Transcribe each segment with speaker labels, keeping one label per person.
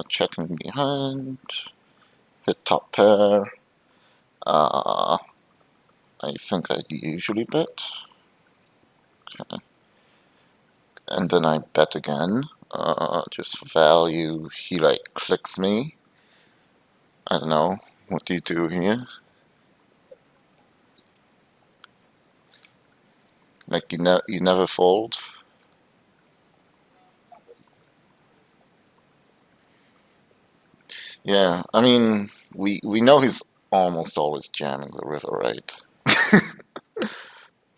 Speaker 1: checking behind, hit top pair. Uh, I think I usually bet. Okay. And then I bet again. Just for value, he like clicks me. I don't know. What do you do here? Like you never fold. Yeah, I mean, we know he's almost always jamming the river, right?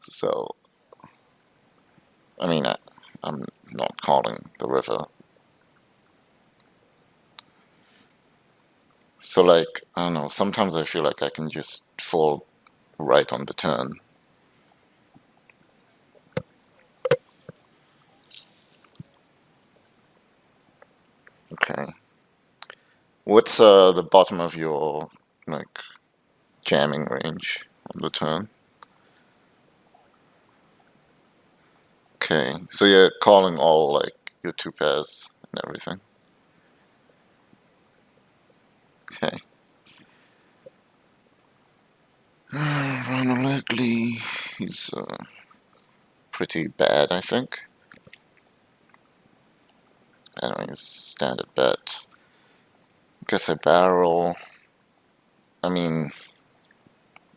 Speaker 1: So, I mean, I'm not calling the river. So, like, I don't know, sometimes I feel like I can just fold right on the turn. Okay. What's the bottom of your, like, jamming range on the turn? Okay, so you're calling all, like, your two pairs and everything. Okay. Ronald Lee, he's pretty bad, I think. I don't know, his standard bet. Guess I barrel. I mean,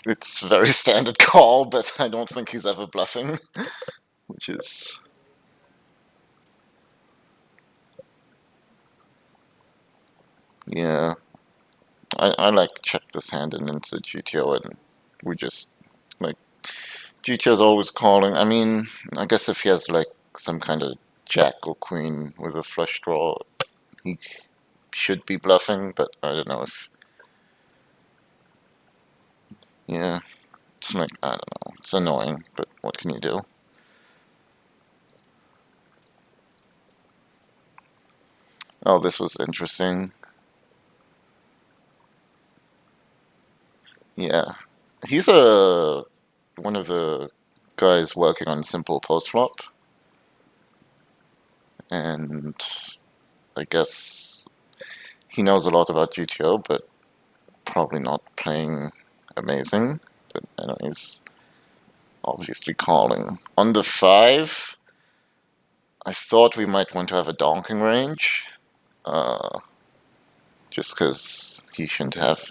Speaker 1: it's very standard call, but I don't think he's ever bluffing, which is. Yeah. I like check this hand and into GTO, and we just. Like, GTO's always calling. I mean, I guess if he has, like, some kind of jack or queen with a flush draw, he should be bluffing, but I don't know if. Yeah. It's like, I don't know. It's annoying, but what can you do? Oh, this was interesting. Yeah. He's one of the guys working on simple post flop, and I guess he knows a lot about GTO, but probably not playing amazing. But he's obviously calling. On the 5, I thought we might want to have a donking range, uh, just because he shouldn't have.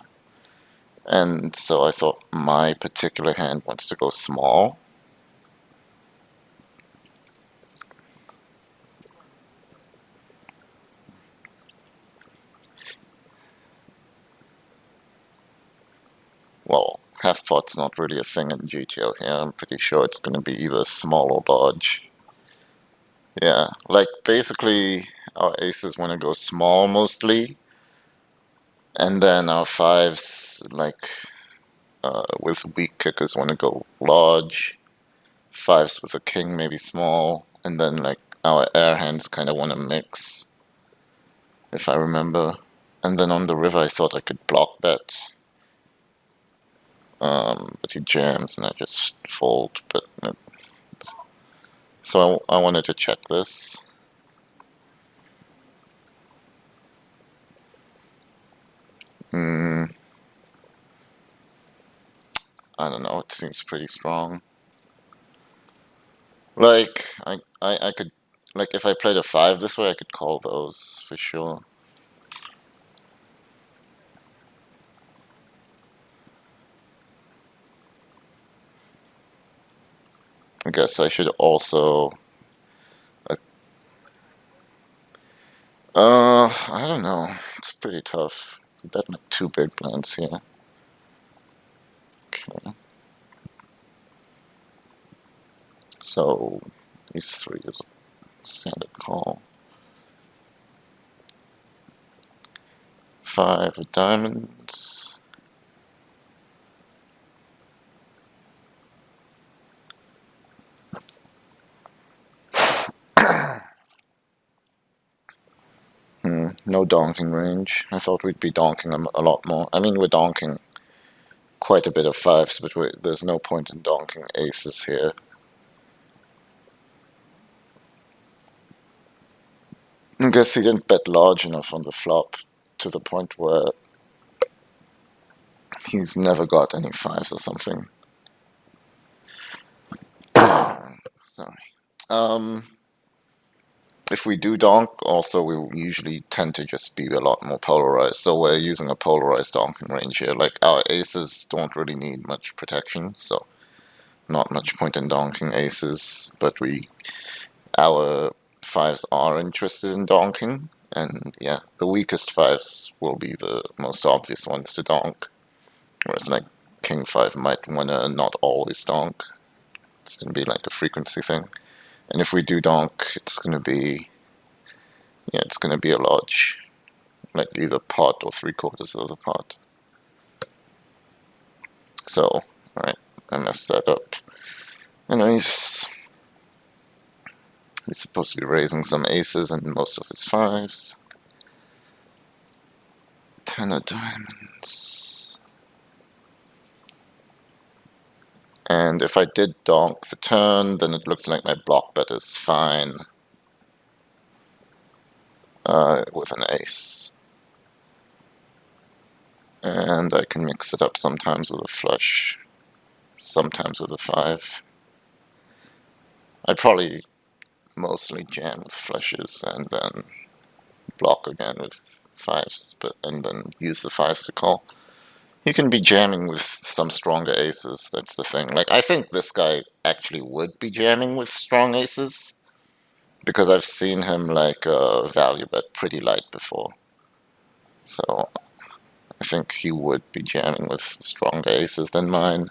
Speaker 1: And so I thought my particular hand wants to go small. Well, half pot's not really a thing in GTO here. I'm pretty sure it's going to be either small or large. Yeah, like basically our aces want to go small mostly, and then our fives, like with weak kickers, want to go large. Fives with a king, maybe small, and then like our air hands kind of want to mix, if I remember. And then on the river, I thought I could block bet, but he jams and I just fold. But so I wanted to check this. Hmm. I don't know. It seems pretty strong. Like I could, like, if I played a 5 this way, I could call those for sure. I guess I should also. Uh, I don't know. It's pretty tough. You bet like 2 big blinds here. Okay. So these 3 is standard call. 5 of diamonds. No donking range. I thought we'd be donking a lot more. I mean, we're donking quite a bit of 5s, but there's no point in donking aces here. I guess he didn't bet large enough on the flop to the point where he's never got any fives or something. Sorry. Um, if we do donk, also we usually tend to just be a lot more polarized. So we're using a polarized donking range here. Like our aces don't really need much protection, so not much point in donking aces. But our fives are interested in donking, and yeah, the weakest fives will be the most obvious ones to donk. Whereas like king five might wanna not always donk. It's gonna be like a frequency thing. And if we do donk, it's gonna be a large, like either pot or three quarters of the pot. So, alright, I messed that up. And he's supposed to be raising some aces and most of his fives. 10 of diamonds. And if I did donk the turn, then it looks like my block bet is fine with an ace. And I can mix it up sometimes with a flush, sometimes with a five. I'd probably mostly jam with flushes and then block again with fives, and then use the fives to call. You can be jamming with some stronger aces, that's the thing. Like, I think this guy actually would be jamming with strong aces, because I've seen him like value bet pretty light before. So I think he would be jamming with stronger aces than mine.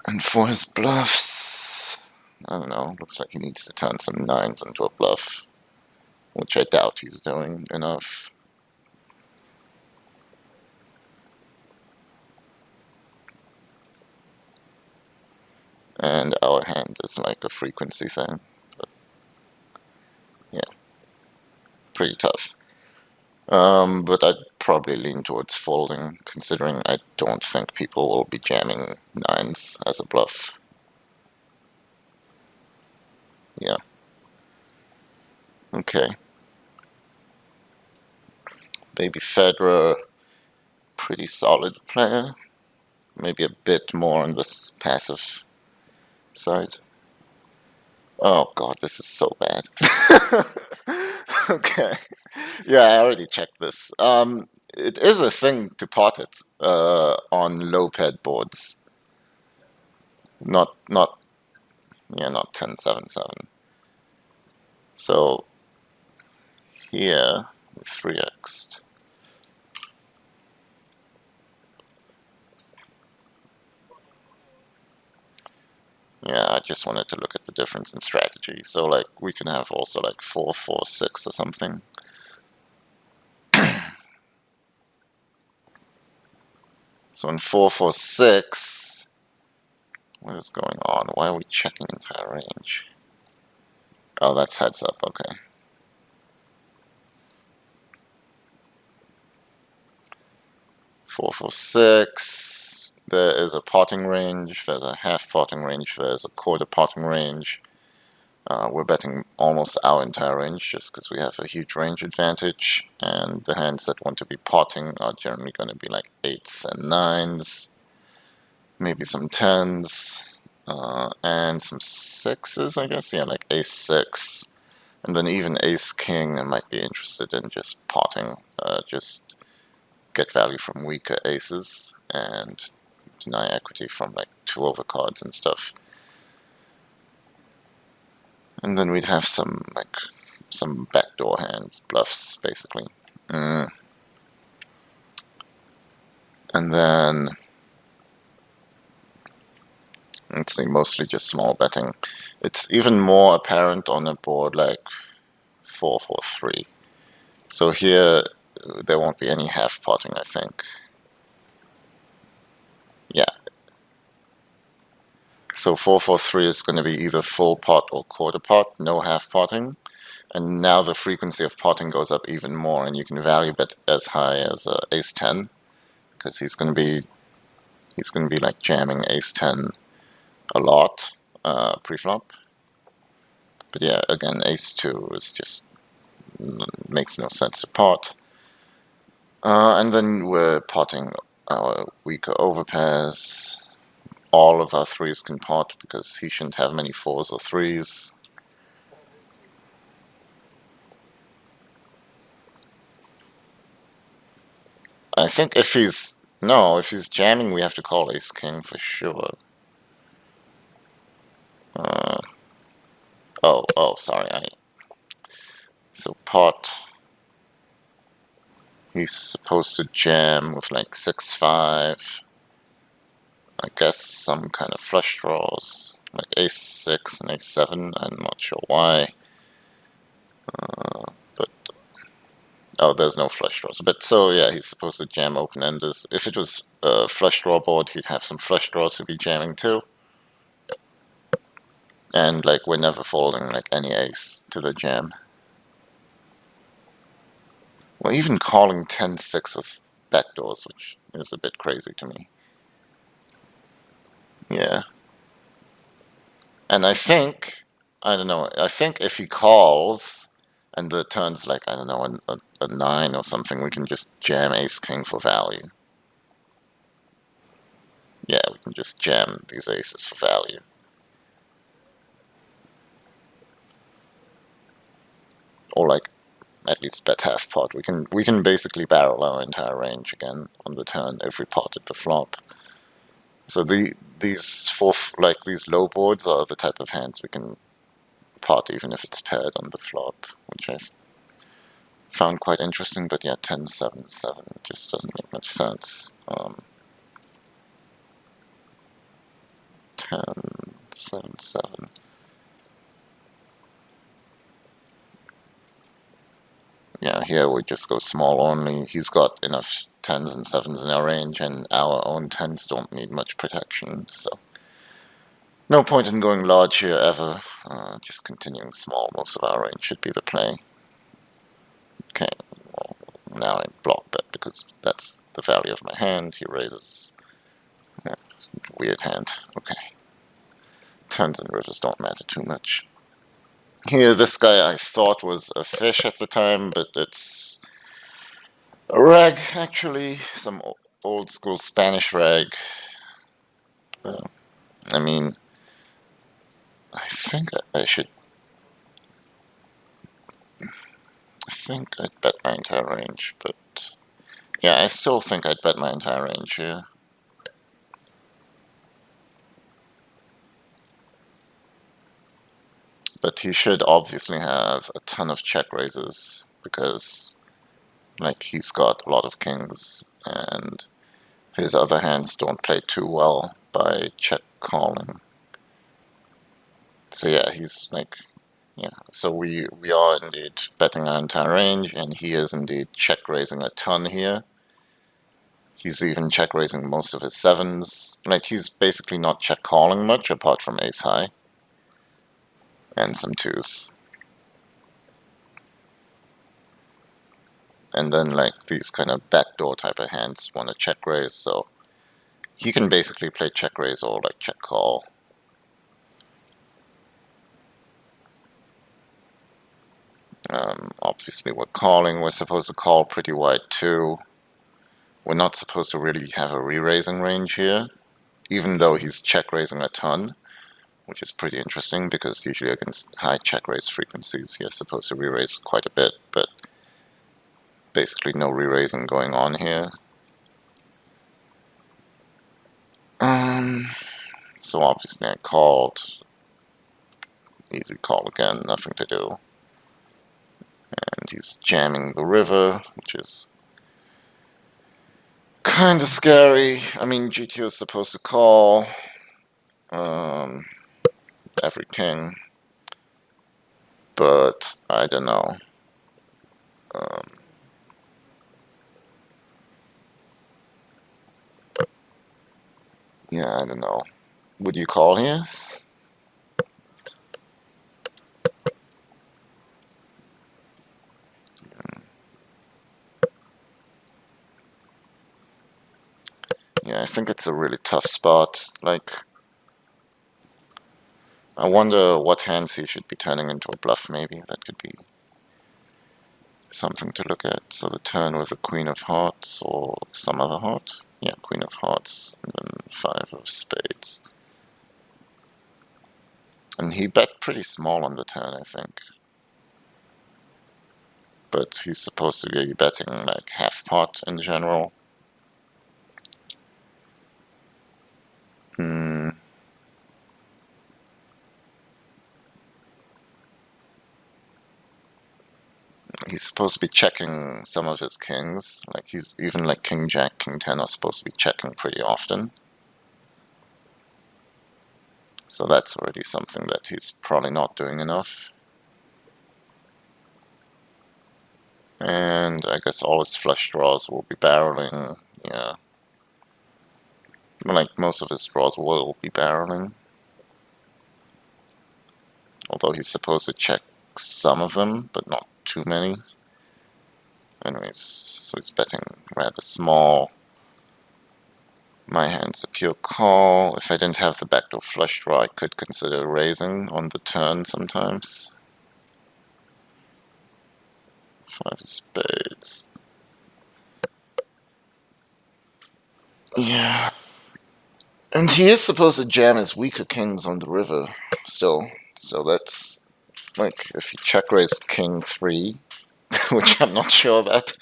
Speaker 1: And for his bluffs, I don't know, looks like he needs to turn some nines into a bluff, which I doubt he's doing enough. And our hand is like a frequency thing, but yeah, pretty tough. But I'd probably lean towards folding, considering I don't think people will be jamming nines as a bluff. Yeah. Okay. Baby Federer, pretty solid player. Maybe a bit more on this passive side. Oh god, this is so bad. Okay. Yeah, I already checked this. It is a thing to pot it on low ped boards. Not 10-7-7. So here we 3x'd. Yeah, I just wanted to look at the difference in strategy. So like we can have also like 4-4-6 or something. So in 4-4-6, what is going on? Why are we checking entire range? Oh, that's heads up, okay. 4-4-6, there is a potting range, there's a half potting range, there's a quarter potting range. We're betting almost our entire range just because we have a huge range advantage, and the hands that want to be potting are generally going to be like 8s and 9s, maybe some 10s, and some 6s, I guess. Yeah, like ace-6, and then even ace-king I might be interested in just potting, just get value from weaker aces and deny equity from like 2 overcards and stuff. And then we'd have some backdoor hands, bluffs, basically. And then, let's see, mostly just small betting. It's even more apparent on a board like 4-4-3. So here, there won't be any half potting, I think. Yeah. So 4-4-3 is going to be either full pot or quarter pot, no half potting. And now the frequency of potting goes up even more, and you can value bet as high as ace-10, because he's going to be like jamming ace-10 a lot pre-flop. But yeah, again, ace-2 is just makes no sense to pot. And then we're potting our weaker overpairs. All of our threes can pot because he shouldn't have many fours or threes. I think if he's jamming, we have to call ace king for sure. Uh, oh, sorry. So pot. He's supposed to jam with like 6-5. I guess some kind of flush draws, like ace 6 and ace 7. I'm not sure why. But oh, there's no flush draws. But so yeah, he's supposed to jam open enders. If it was a flush draw board, he'd have some flush draws to be jamming too. And like we're never folding like any ace to the jam. We're even calling 10-6 with backdoors, which is a bit crazy to me. Yeah. And I think, I don't know, I think if he calls and the turn's like, I don't know, a 9 or something, we can just jam ace king for value. Yeah, we can just jam these aces for value. Or like, at least bet half pot. We can basically barrel our entire range again on the turn if we potted the flop. So these low boards are the type of hands we can pot even if it's paired on the flop, which I've found quite interesting. But yeah, 10-7-7 just doesn't make much sense. 10-7-7. Yeah, here we just go small only. He's got enough 10s and 7s in our range, and our own 10s don't need much protection, so no point in going large here ever. Just continuing small. Most of our range should be the play. Okay, well, now I block bet because that's the value of my hand. He raises. Yeah, it's a weird hand. Okay. Turns and rivers don't matter too much. Here, this guy I thought was a fish at the time, but it's a rag, actually. Some old school Spanish rag. I mean, I think I should. I think I'd bet my entire range, but yeah, I still think I'd bet my entire range here. But he should obviously have a ton of check raises because, like, he's got a lot of kings, and his other hands don't play too well by check calling. So yeah, he's like, yeah. So we are indeed betting our entire range, and he is indeed check raising a ton here. He's even check raising most of his 7s. Like, he's basically not check calling much apart from ace high and some 2s. And then like these kind of backdoor type of hands want to check raise, so he can basically play check raise or like check call. Obviously we're calling. We're supposed to call pretty wide too. We're not supposed to really have a re-raising range here, even though he's check raising a ton, which is pretty interesting because usually against high check raise frequencies you're supposed to re-raise quite a bit, but basically no re-raising going on here. So obviously I called. Easy call again, nothing to do. And he's jamming the river, which is kind of scary. I mean, GTO is supposed to call every king, but I don't know. Yeah, I don't know. Would you call here? Yeah, I think it's a really tough spot. Like, I wonder what hands he should be turning into a bluff, maybe. That could be something to look at. So the turn with the Queen of Hearts or some other heart. Yeah, Queen of Hearts, and then 5 of Spades. And he bet pretty small on the turn, I think. But he's supposed to be betting like half pot in general. He's supposed to be checking some of his kings. Like he's even like King Jack, King 10 are supposed to be checking pretty often. So that's already something that he's probably not doing enough. And I guess all his flush draws will be barreling. Yeah. Like most of his draws will be barreling. Although he's supposed to check some of them, but not too many. Anyways, so he's betting rather small. My hand's a pure call. If I didn't have the backdoor flush draw, I could consider raising on the turn sometimes. 5 of Spades. Yeah. And he is supposed to jam his weaker kings on the river still. So that's like if he check raise King 3, which I'm not sure about.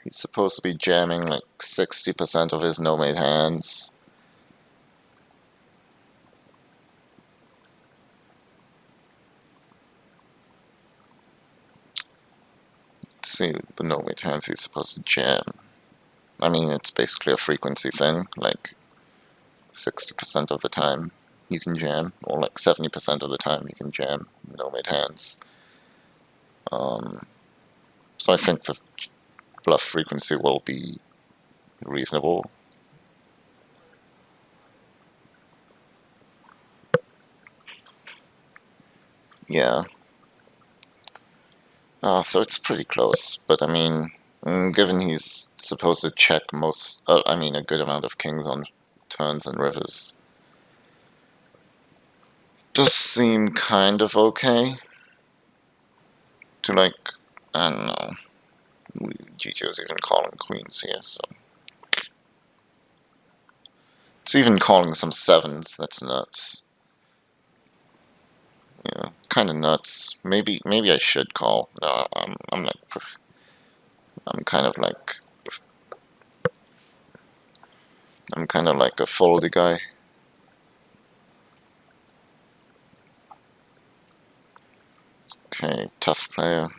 Speaker 1: He's supposed to be jamming like 60% of his no-mate hands. Let's see the no-mate hands he's supposed to jam. I mean, it's basically a frequency thing. Like 60% of the time you can jam, or like 70% of the time you can jam no-mate hands. So I think the bluff frequency will be reasonable. Yeah. So it's pretty close, but I mean, given he's supposed to check a good amount of kings on turns and rivers, does seem kind of okay to like, I don't know, GTO's even calling queens here, so. It's even calling some 7s, that's nuts. Yeah, kind of nuts. Maybe I should call. No, I'm like, I'm kind of like, a foldy guy. Okay, tough player.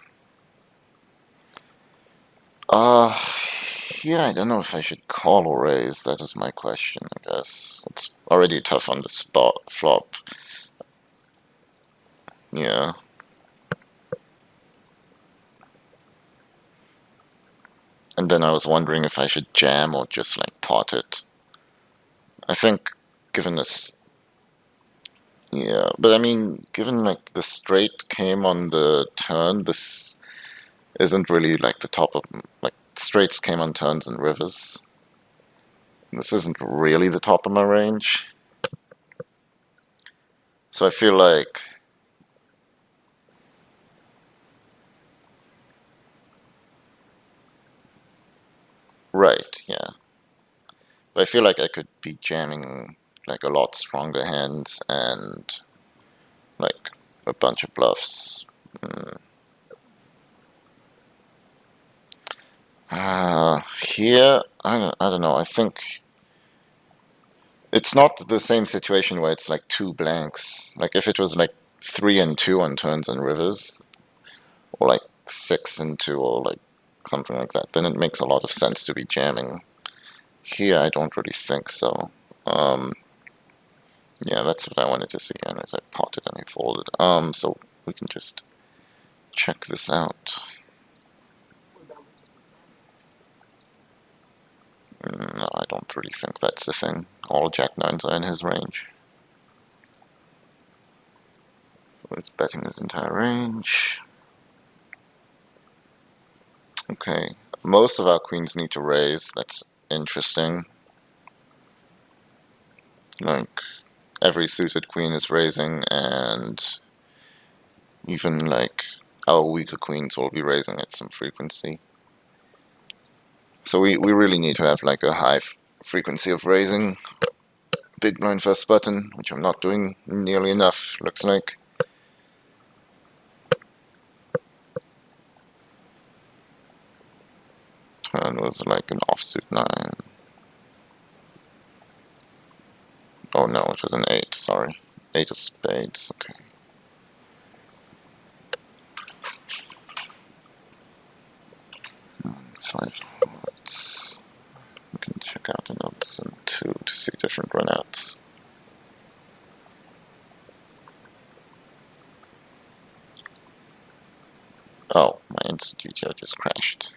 Speaker 1: Yeah, I don't know if I should call or raise. That is my question, I guess. It's already tough on the spot flop. Yeah. And then I was wondering if I should jam or just like pot it. I think given this, yeah, but I mean, given like the straight came on the turn, this isn't really like the top of, like straights came on turns and rivers. This isn't really the top of my range. So I feel like, right, yeah. But I feel like I could be jamming like a lot stronger hands and like a bunch of bluffs. Here, I don't know. I think it's not the same situation where it's like 2 blanks. Like if it was like 3 and 2 on turns and rivers, or like 6 and 2, or like something like that, then it makes a lot of sense to be jamming. Here, I don't really think so. Yeah, that's what I wanted to see. And as I potted and he folded. So we can just check this out. No, I don't really think that's the thing. All Jack-9s are in his range. So he's betting his entire range. Okay, most of our queens need to raise. That's interesting. Like, every suited queen is raising, and even like our weaker queens will be raising at some frequency. So we really need to have like a high frequency of raising big blind first button, which I'm not doing nearly enough, looks like. Turn was like an offsuit 9. Oh no, it was an 8, sorry. 8 of spades, okay. Five hearts. We can check out another sim too to see different runouts. Oh, my instant GTO just crashed.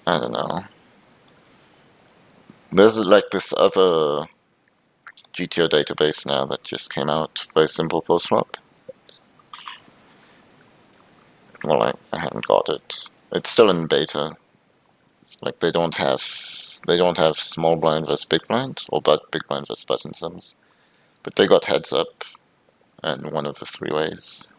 Speaker 1: I don't know. There's like this other GTO database now that just came out by Simple Post Flop. Well, I haven't got it. It's still in beta. Like they don't have small blind versus big blind or but big blind versus button sims, but they got heads up and one of the three ways.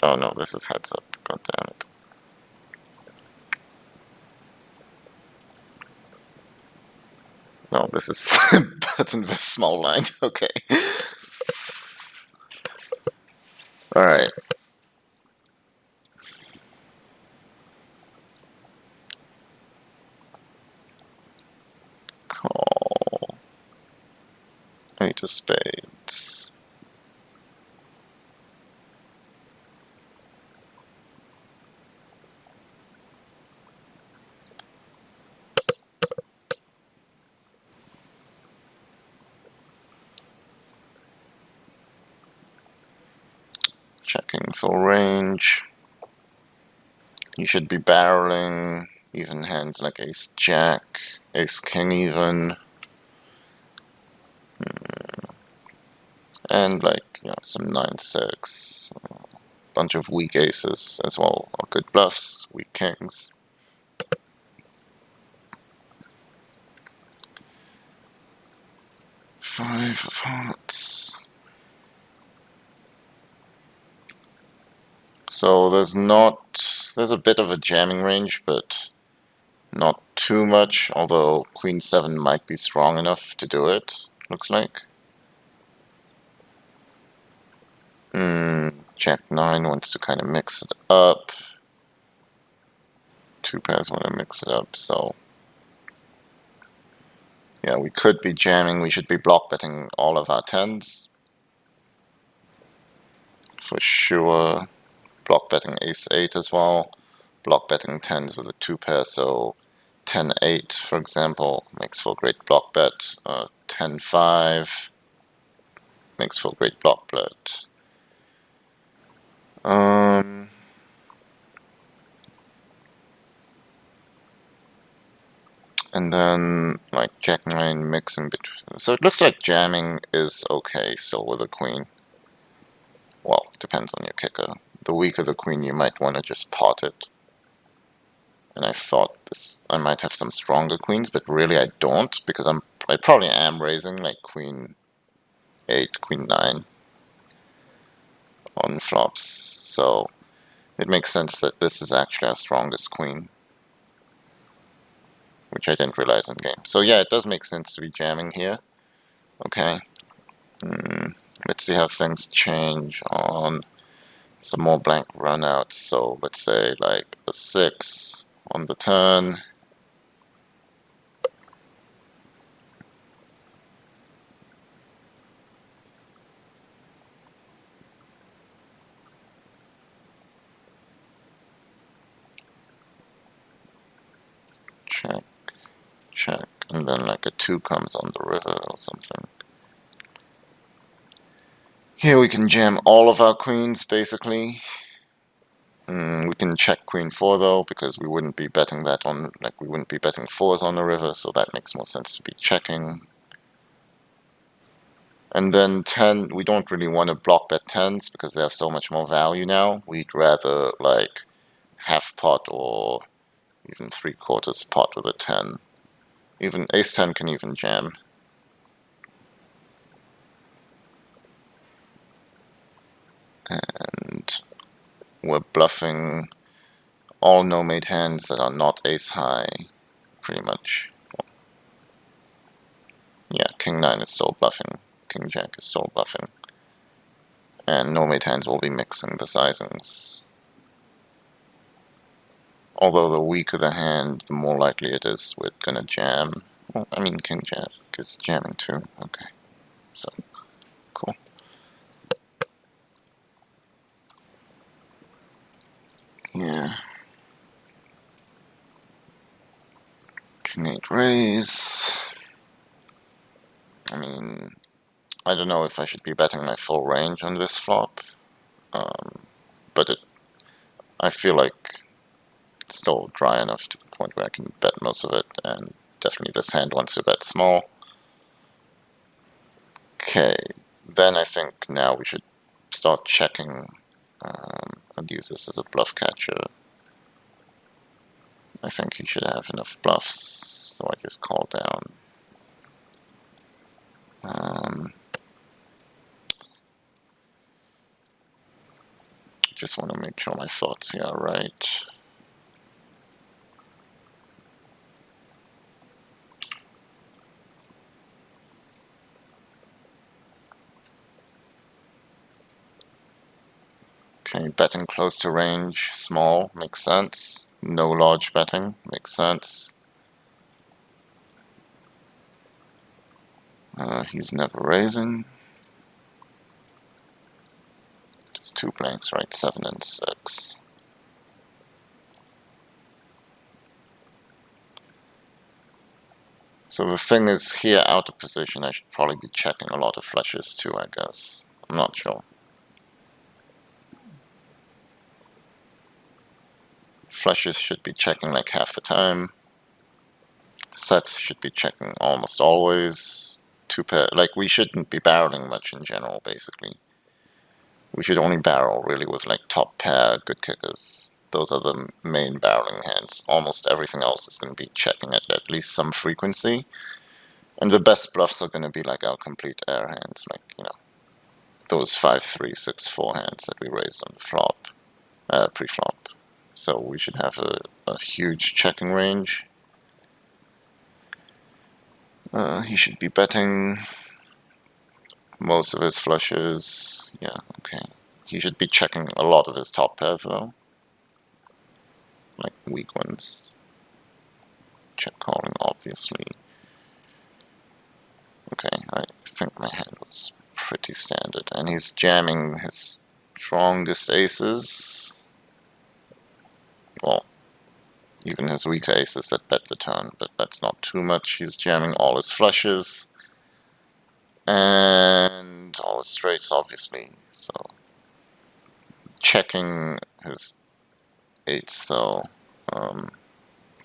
Speaker 1: Oh no, this is heads up. God damn it. No, this is button versus small blind. Okay. All right. Call. 8 of spades. Checking full range. You should be barreling even hands like ace jack, ace king even. And like, you know, some 9-6. Bunch of weak aces as well, or good bluffs, weak kings. Five of hearts. So there's a bit of a jamming range, but not too much, although Queen 7 might be strong enough to do it, looks like. Jack 9 wants to kind of mix it up. Two pairs want to mix it up, so yeah, we could be jamming. We should be block betting all of our 10s. For sure. Block betting ace 8 as well. Block betting 10s with a 2 pair, so 10-8, for example, makes for a great block bet. 10-5 makes for a great block bet. And then, like, Jack 9 mixing between. So it looks like jamming is okay still with a queen. Well, depends on your kicker. The weaker the queen, you might want to just pot it. And I thought I might have some stronger queens, but really I don't, because I probably am raising like queen 8, queen 9 on flops. So it makes sense that this is actually our strongest queen, which I didn't realize in game. So yeah, it does make sense to be jamming here. Okay. Let's see how things change on some more blank runouts. So let's say like a 6 on the turn. Check, check. And then like a 2 comes on the river or something. Here we can jam all of our queens, basically. We can check queen 4 though, because we wouldn't be betting that on, like we wouldn't be betting 4s on the river, so that makes more sense to be checking. And then 10, we don't really want to block bet 10s because they have so much more value now. We'd rather like half pot or even 3/4 pot with a 10. Even ace 10 can even jam. And we're bluffing all no-mate hands that are not ace high, pretty much. Yeah, king 9 is still bluffing, king jack is still bluffing. And no-mate hands will be mixing the sizings. Although the weaker the hand, the more likely it is we're gonna jam. Well, I mean king jack is jamming too, okay. So, cool. Yeah. King 8 raise. I mean, I don't know if I should be betting my full range on this flop, but I feel like it's still dry enough to the point where I can bet most of it, and definitely this hand wants to bet small. Okay, then I think now we should start checking and use this as a bluff catcher. I think he should have enough bluffs, so I just call down. Just want to make sure my thoughts here are right. Okay, betting close to range, small, makes sense. No large betting, makes sense. He's never raising. Just 2 blanks, right? 7 and 6. So the thing is, here out of position, I should probably be checking a lot of flushes too, I guess. I'm not sure. Flushes should be checking like half the time. Sets should be checking almost always. 2 pair, like we shouldn't be barreling much in general, basically. We should only barrel really with like top pair, good kickers. Those are the main barreling hands. Almost everything else is going to be checking at least some frequency. And the best bluffs are going to be like our complete air hands, like, you know, those 5-3, 6-4 hands that we raised on the flop, pre-flop. So we should have a huge checking range. He should be betting most of his flushes. Yeah, okay. He should be checking a lot of his top pair though. Like weak ones. Check calling, obviously. Okay, I think my hand was pretty standard. And he's jamming his strongest aces. Well, even his weaker aces that bet the turn, but that's not too much. He's jamming all his flushes. And all his straights, obviously. So, checking his eights though.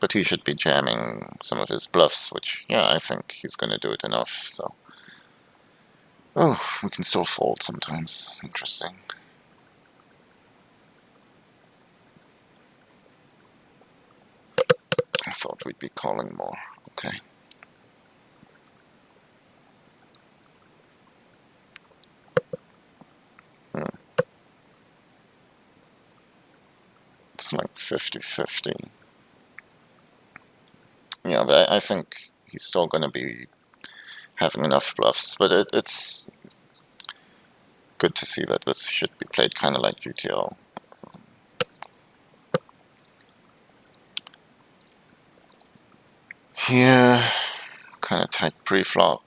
Speaker 1: But he should be jamming some of his bluffs, which, yeah, I think he's going to do it enough, so. Oh, we can still fold sometimes. Interesting. I thought we'd be calling more. Okay. It's like 50-50. Yeah, but I think he's still going to be having enough bluffs, but it's good to see that this should be played kind of like GTO. Here, kind of tight pre-flop.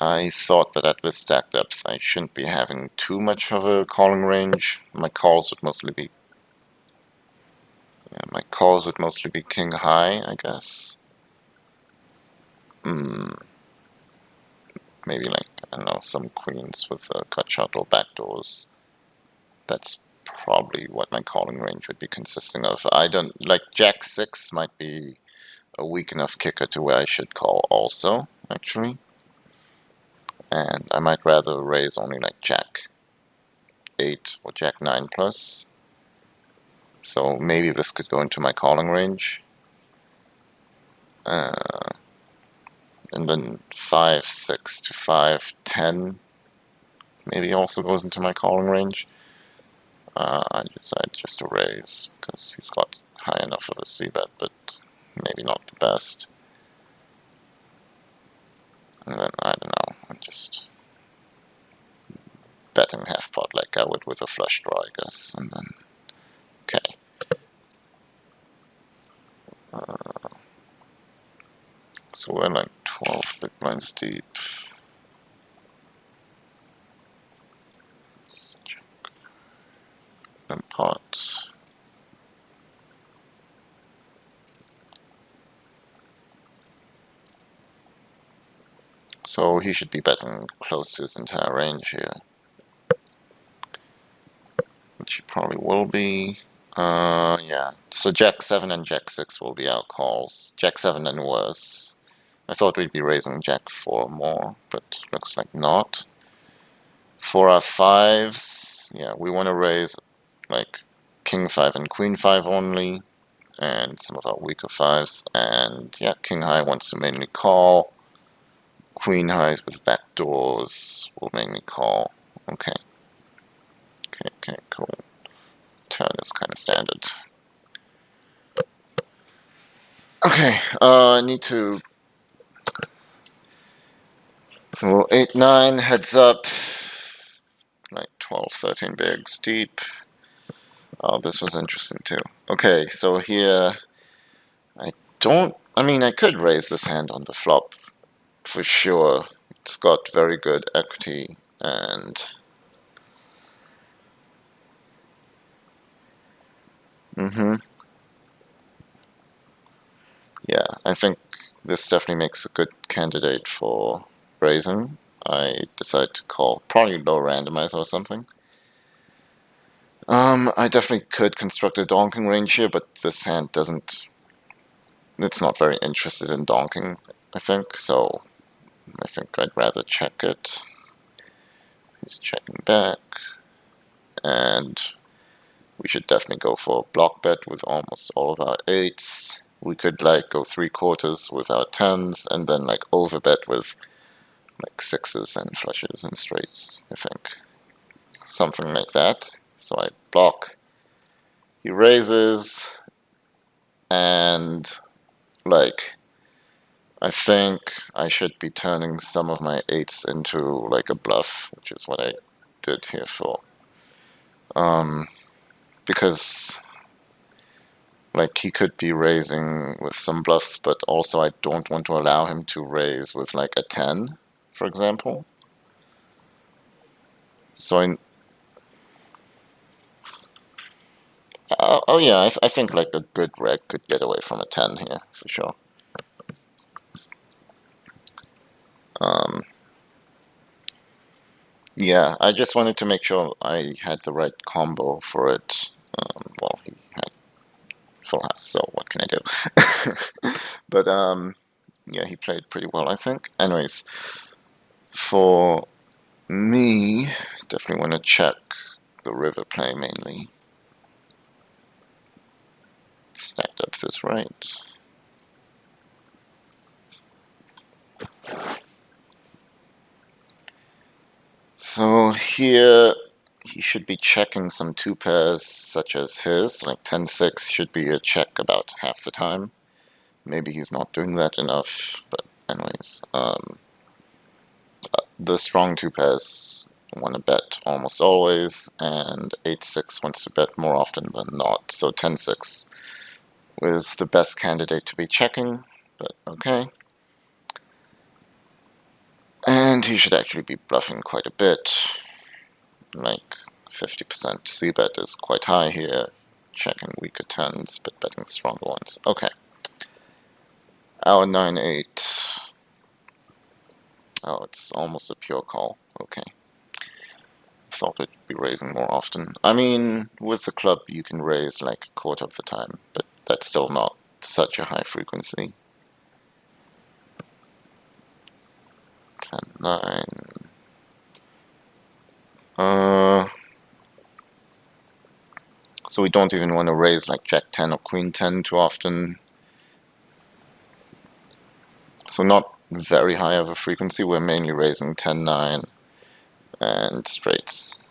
Speaker 1: I thought that at this stack depth I shouldn't be having too much of a calling range. My calls would mostly be And my calls would mostly be king high, I guess. Maybe like, I don't know, some queens with a cut shot or backdoors. That's probably what my calling range would be consisting of. I don't, like Jack 6 might be a weak enough kicker to where I should call also, actually. And I might rather raise only like Jack 8 or Jack 9 plus. So maybe this could go into my calling range. And then 5-6 to 5-10 maybe also goes into my calling range. I decide just to raise because he's got high enough of a c-bet, but maybe not the best. And then, I don't know, I'm just betting half pot like I would with a flush draw, I guess. And then, okay. So we're like 12 big blinds deep. Let's check. And pot. So he should be betting close to his entire range here. Which he probably will be. Yeah. So Jack 7 and Jack 6 will be our calls. Jack 7 and worse. I thought we'd be raising Jack 4 more, but looks like not. For our 5s, yeah, we want to raise like King 5 and Queen 5 only, and some of our weaker 5s. And yeah, King High wants to mainly call. Queen Highs with backdoors will mainly call. Okay. Okay, cool. Turn is kind of standard. Okay, I need to. So 8-9 heads up, like 12-13 bigs deep. Oh, this was interesting too. Okay, so here I don't. I mean, I could raise this hand on the flop for sure. It's got very good equity and. Yeah, I think this definitely makes a good candidate for raising. I decide to call probably low randomizer or something. I definitely could construct a donking range here, but this hand doesn't. It's not very interested in donking, I think, so I think I'd rather check it. He's checking back, and we should definitely go for a block bet with almost all of our 8s. We could like go 3/4 with our 10s, and then like overbet with like 6s and flushes and straights, I think. Something like that. So I block. He raises, and like I think I should be turning some of my 8s into like a bluff, which is what I did here for. Because like he could be raising with some bluffs, but also I don't want to allow him to raise with like a 10, for example. So oh yeah, I think like a good reg could get away from a 10 here, for sure. Yeah, I just wanted to make sure I had the right combo for it. Well, he had full house, so what can I do? But yeah, he played pretty well, I think. Anyways, for me, definitely want to check the river play mainly. Stack depth is right. So here he should be checking some 2 pairs such as his, like 10-6 should be a check about half the time. Maybe he's not doing that enough, but anyways, the strong 2 pairs want to bet almost always, and 8-6 wants to bet more often than not, so 10-6 was the best candidate to be checking, but okay. And he should actually be bluffing quite a bit, like 50% c-bet is quite high here. checking weaker tens, but betting the stronger ones. Okay. Our 9-8. Oh, it's almost a pure call. Okay. Thought it'd be raising more often. I mean, with the club you can raise like a quarter of the time, but that's still not such a high frequency. 10-9. So we don't even want to raise like Jack 10 or Queen 10 too often. So not very high of a frequency. We're mainly raising 10-9 and straights.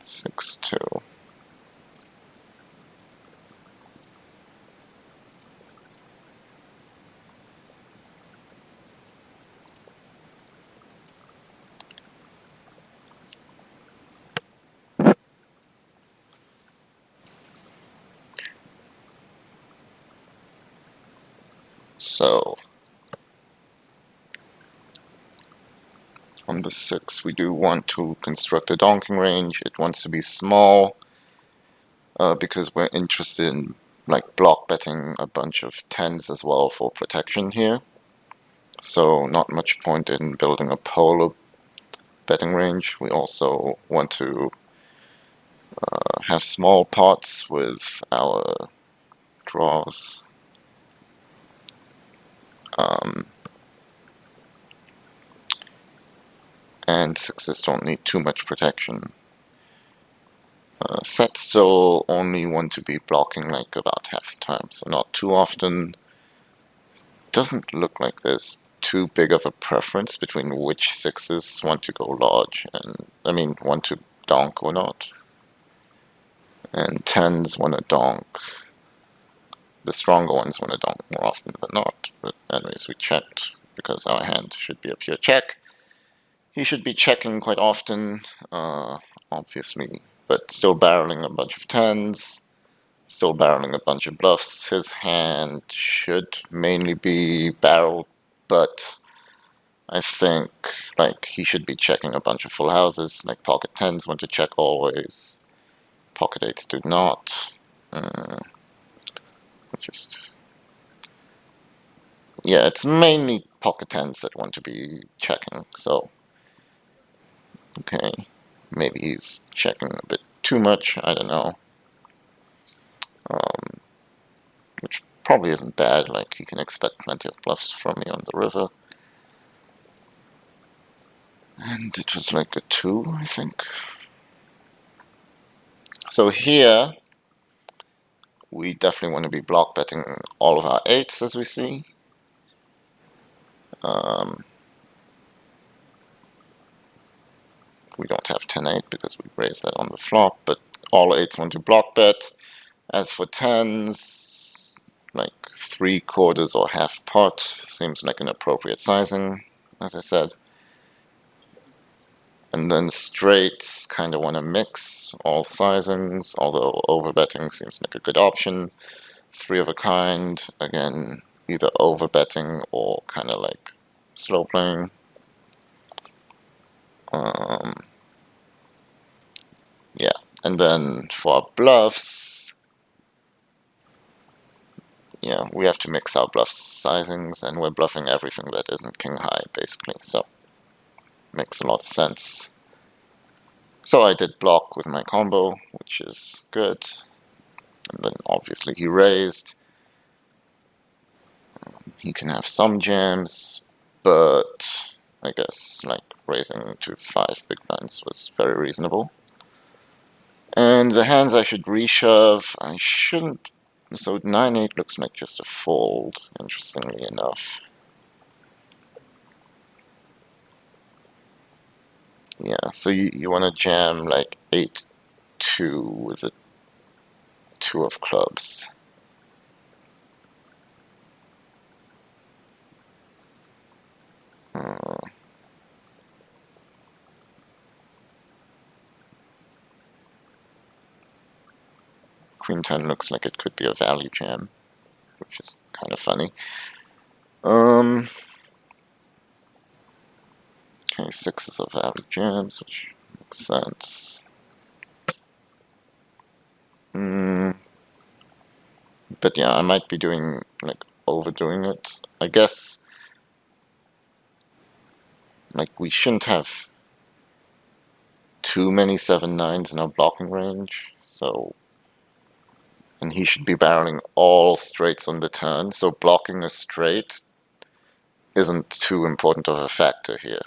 Speaker 1: 6-2. So on the 6, we do want to construct a donking range. It wants to be small because we're interested in like block betting a bunch of 10s as well for protection here. So not much point in building a polar betting range. We also want to have small pots with our draws. And 6s don't need too much protection. Sets still only want to be blocking like about half the time, so not too often. Doesn't look like there's too big of a preference between which 6s want to go large and, want to donk or not. And 10s want to donk. The stronger ones want to donk more often than not. But anyways, we checked because our hand should be a pure check. He should be checking quite often, obviously, but still barreling a bunch of 10s, still barreling a bunch of bluffs. His hand should mainly be barreled, but I think he should be checking a bunch of full houses, like pocket 10s want to check always, pocket 8s do not. Yeah, it's mainly pocket 10s that want to be checking, so okay, maybe he's checking a bit too much, I don't know. Which probably isn't bad, like he can expect plenty of bluffs from me on the river. And it was like a 2, I think. So here, we definitely want to be block betting all of our 8s as we see. We don't have 10-8 because we raised that on the flop, but all 8s want to block bet. As for 10s, like 3/4 or half pot seems like an appropriate sizing, as I said. And then straights kind of want to mix all sizings, although overbetting seems like a good option. 3 of a kind, again, either overbetting or kind of like slow playing. Yeah, and then for our bluffs, yeah, we have to mix our bluff sizings, and we're bluffing everything that isn't king high, basically, so makes a lot of sense. So I did block with my combo, which is good. And then obviously he raised. He can have some jams, but I guess like raising to 5 big blinds was very reasonable. And the hands I should reshove, I shouldn't. So 9-8 looks like just a fold, interestingly enough. Yeah, so you want to jam like 8-2 with a 2 of clubs. Queen 10 looks like it could be a value jam, which is kind of funny. Okay, 6 is a value jams, which makes sense. Mm, but yeah, I might be doing like overdoing it. I guess like we shouldn't have too many 7/9s in our blocking range. So, and he should be barreling all straights on the turn. So blocking a straight isn't too important of a factor here,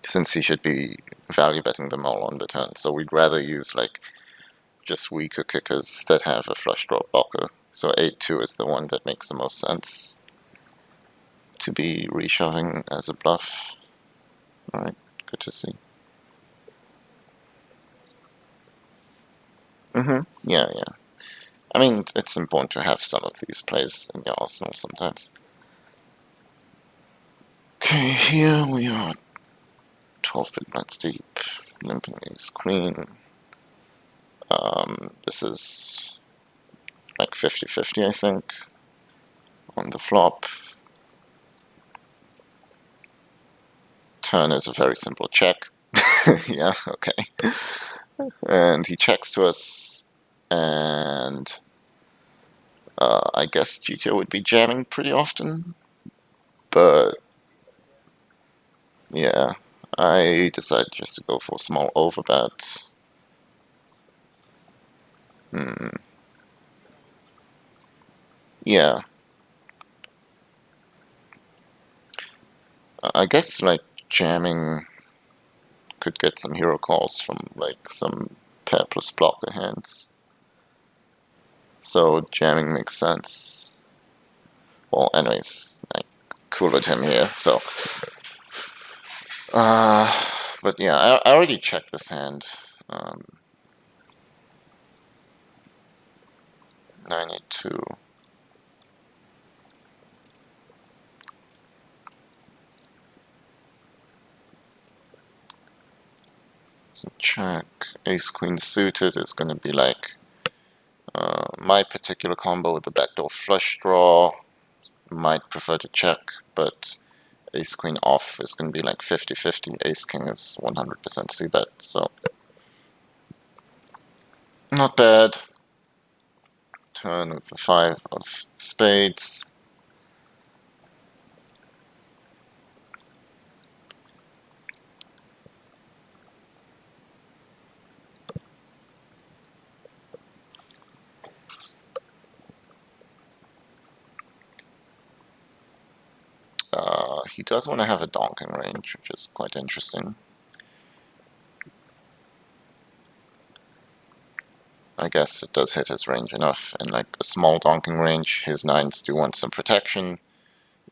Speaker 1: since he should be value betting them all on the turn. So we'd rather use like just weaker kickers that have a flush draw blocker. So 8-2 is the one that makes the most sense to be reshoving as a bluff. Alright, good to see. Yeah, yeah. I mean, it's important to have some of these plays in your arsenal sometimes. Okay, here we are 12 big blinds deep, limping ace queen. This is like 50-50, I think, on the flop. Turn is a very simple check. Yeah, okay. And he checks to us, and I guess GTO would be jamming pretty often, but yeah, I decided just to go for a small overbet. Yeah, I guess like jamming could get some hero calls from like some pair plus blocker hands. So jamming makes sense. Well, anyways, I cooled him here, so. But yeah, I already checked this hand. 982. So check. Ace queen suited is going to be like my particular combo with the backdoor flush draw. Might prefer to check, but ace queen off is going to be like 50-50. Ace king is 100% c-bet, so not bad. Turn with the 5 of spades. He does want to have a donking range, which is quite interesting. I guess it does hit his range enough. And like a small donking range, his 9s do want some protection.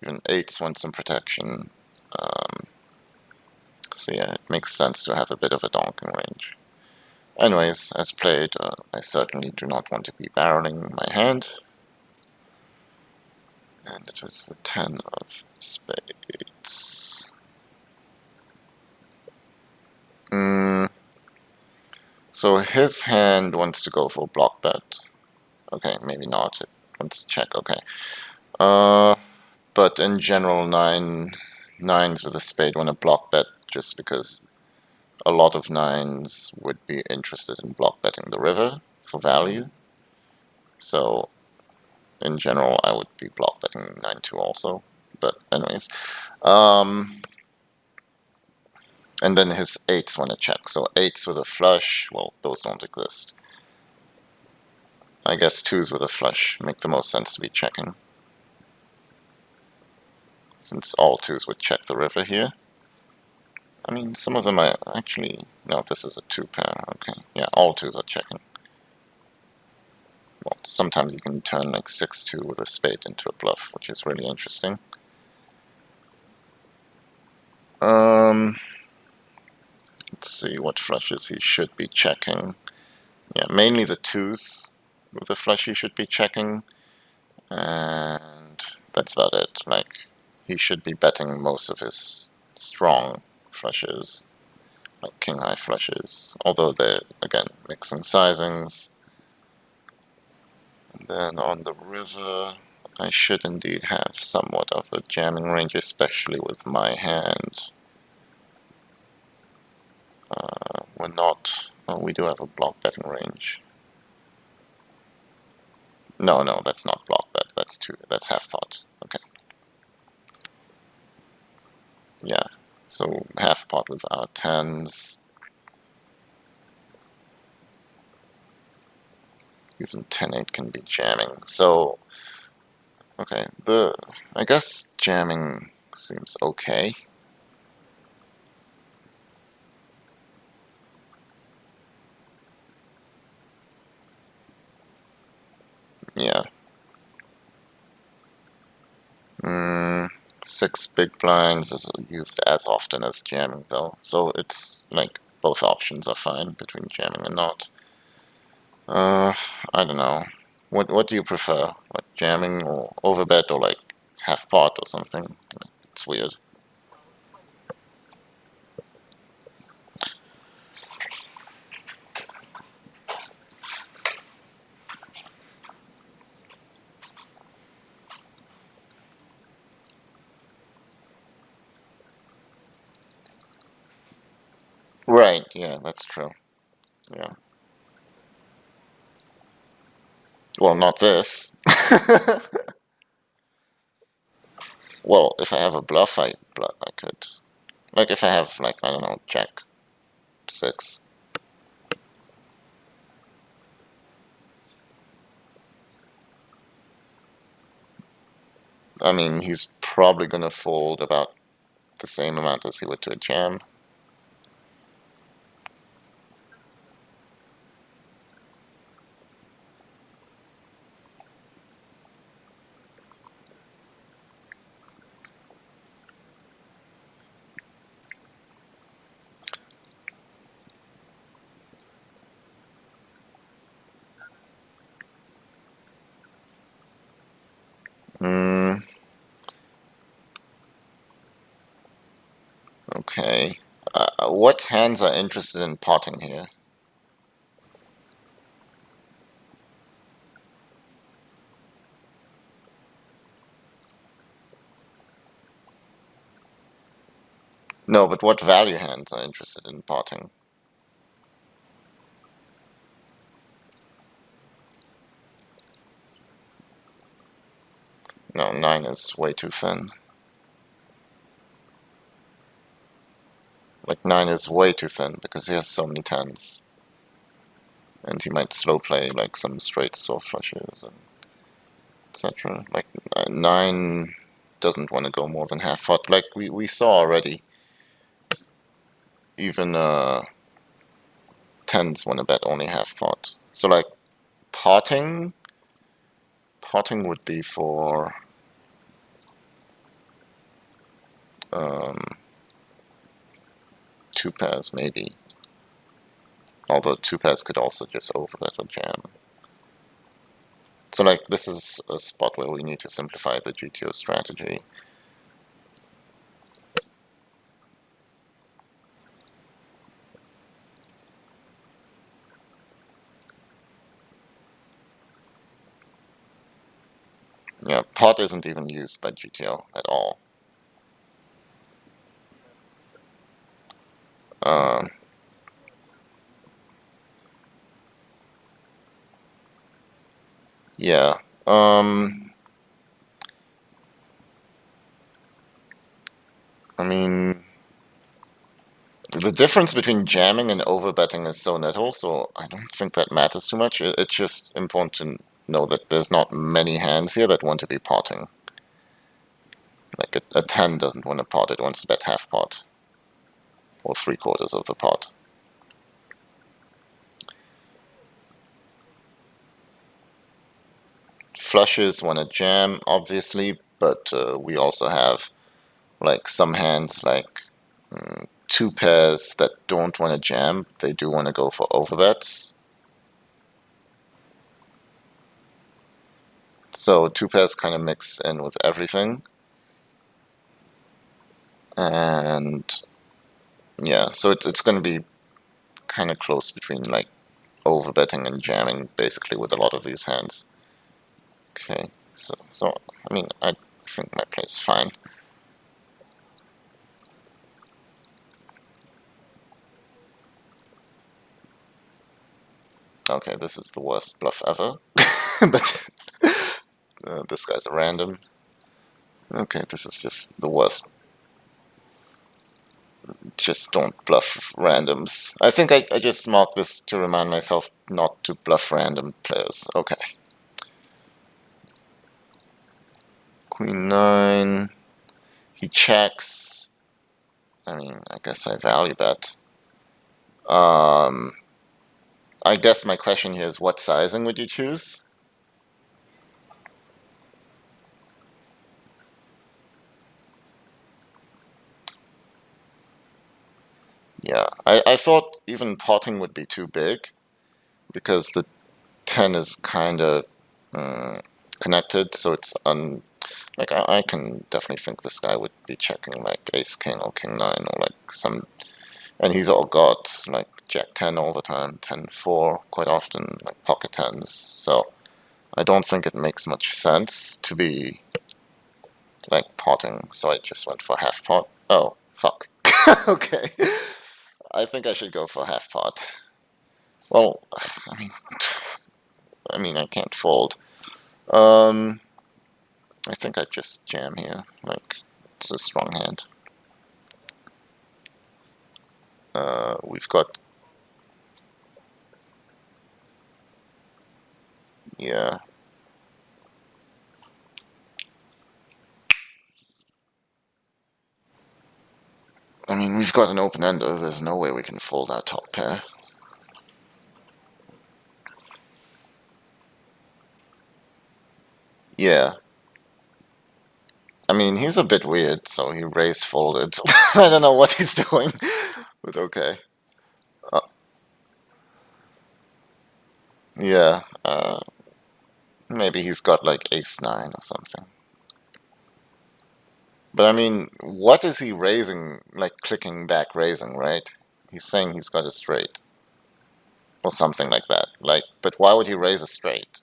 Speaker 1: Even 8s want some protection. So yeah, it makes sense to have a bit of a donking range. Anyways, as played, I certainly do not want to be barreling my hand. And it was the 10 of spades. So his hand wants to go for block bet. Okay, maybe not. It wants to check, okay. But in general, nines with a spade want to block bet just because a lot of 9s would be interested in block betting the river for value. So in general, I would be block betting 9-2 also. But anyways, and then his 8s want to check. So 8s with a flush, well, those don't exist. I guess 2s with a flush make the most sense to be checking, since all 2s would check the river here. I mean, some of them are actually... No, this is a 2 pair. Okay, yeah, all 2s are checking. Well, sometimes you can turn like 6-2 with a spade into a bluff, which is really interesting. Let's see what flushes he should be checking. Yeah, mainly the 2s with the flush he should be checking. And that's about it. Like, he should be betting most of his strong flushes, like king-high flushes, although they're, again, mixing sizings. And then on the river, I should indeed have somewhat of a jamming range, especially with my hand. We're not... Well, we do have a block betting range. No, no, that's not block bet. That's two. That's half pot. Okay. Yeah. So half pot with our tens. Even 10-8 can be jamming. So okay, I guess jamming seems okay. Yeah. Mm, six big blinds is used as often as jamming though, so it's like both options are fine between jamming and not. Uh, I don't know. What do you prefer? Like jamming or overbet or like half pot or something? It's weird. Right, yeah, that's true. Yeah. Well, not this. Well, if I have a bluff, I could. Like if I have like I don't know, Jack six. I mean, he's probably gonna fold about the same amount as he would to a jam. Mm, okay. What hands are interested in potting here? No, but what value hands are interested in potting? No, nine is way too thin. Like nine is way too thin because he has so many tens, and he might slow play like some straight soft flushes and etc. Like nine doesn't want to go more than half pot. Like we saw already. Even tens want to bet only half pot. So like potting, potting would be for um, two pairs maybe. Although two pairs could also just overbet or jam. So like this is a spot where we need to simplify the GTO strategy. Yeah, pot isn't even used by GTO at all. Um, yeah. I mean, the difference between jamming and overbetting is so little, so I don't think that matters too much. It's just important to know that there's not many hands here that want to be potting. Like a 10 doesn't want to pot, it wants to bet half pot, or three-quarters of the pot. Flushes want to jam, obviously, but we also have like some hands like two pairs that don't want to jam, they do want to go for overbets. So two pairs kind of mix in with everything. And yeah, so it's going to be kind of close between like overbetting and jamming, basically, with a lot of these hands. Okay, so I mean, I think my play is fine. Okay, this is the worst bluff ever, but This guy's a random. Okay, this is just the worst. Just don't bluff randoms. I think I just marked this to remind myself not to bluff random players. Okay. Queen 9. He checks. I mean, I guess I value bet. Um, I guess my question here is, what sizing would you choose? Yeah, I thought even potting would be too big because the 10 is kind of connected, so it's like I can definitely think this guy would be checking like ace king or king 9 or like some, and he's all got like jack 10 all the time, 10 4 quite often, like pocket tens. So I don't think it makes much sense to be like potting. So I just went for half pot. Oh fuck. Okay. I think I should go for half pot. Well, I mean, I can't fold. Um, I think I just jam here. Like, it's a strong hand. We've got, yeah. I mean, we've got an open ender. There's no way we can fold our top pair. Yeah. I mean, he's a bit weird, so he raise folded. I don't know what he's doing, but okay. Uh, yeah. Maybe he's got like ace 9 or something. But I mean, what is he raising, like clicking back raising, right? He's saying he's got a straight. Or something like that. Like, but why would he raise a straight?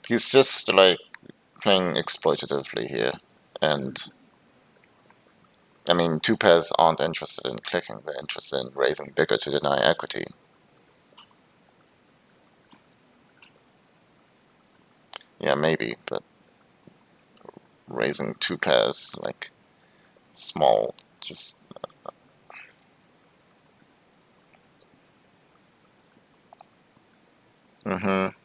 Speaker 1: He's just like playing exploitatively here. And I mean, two pairs aren't interested in clicking, they're interested in raising bigger to deny equity. Yeah, maybe, but raising two pairs, like small, just. Mm-hmm.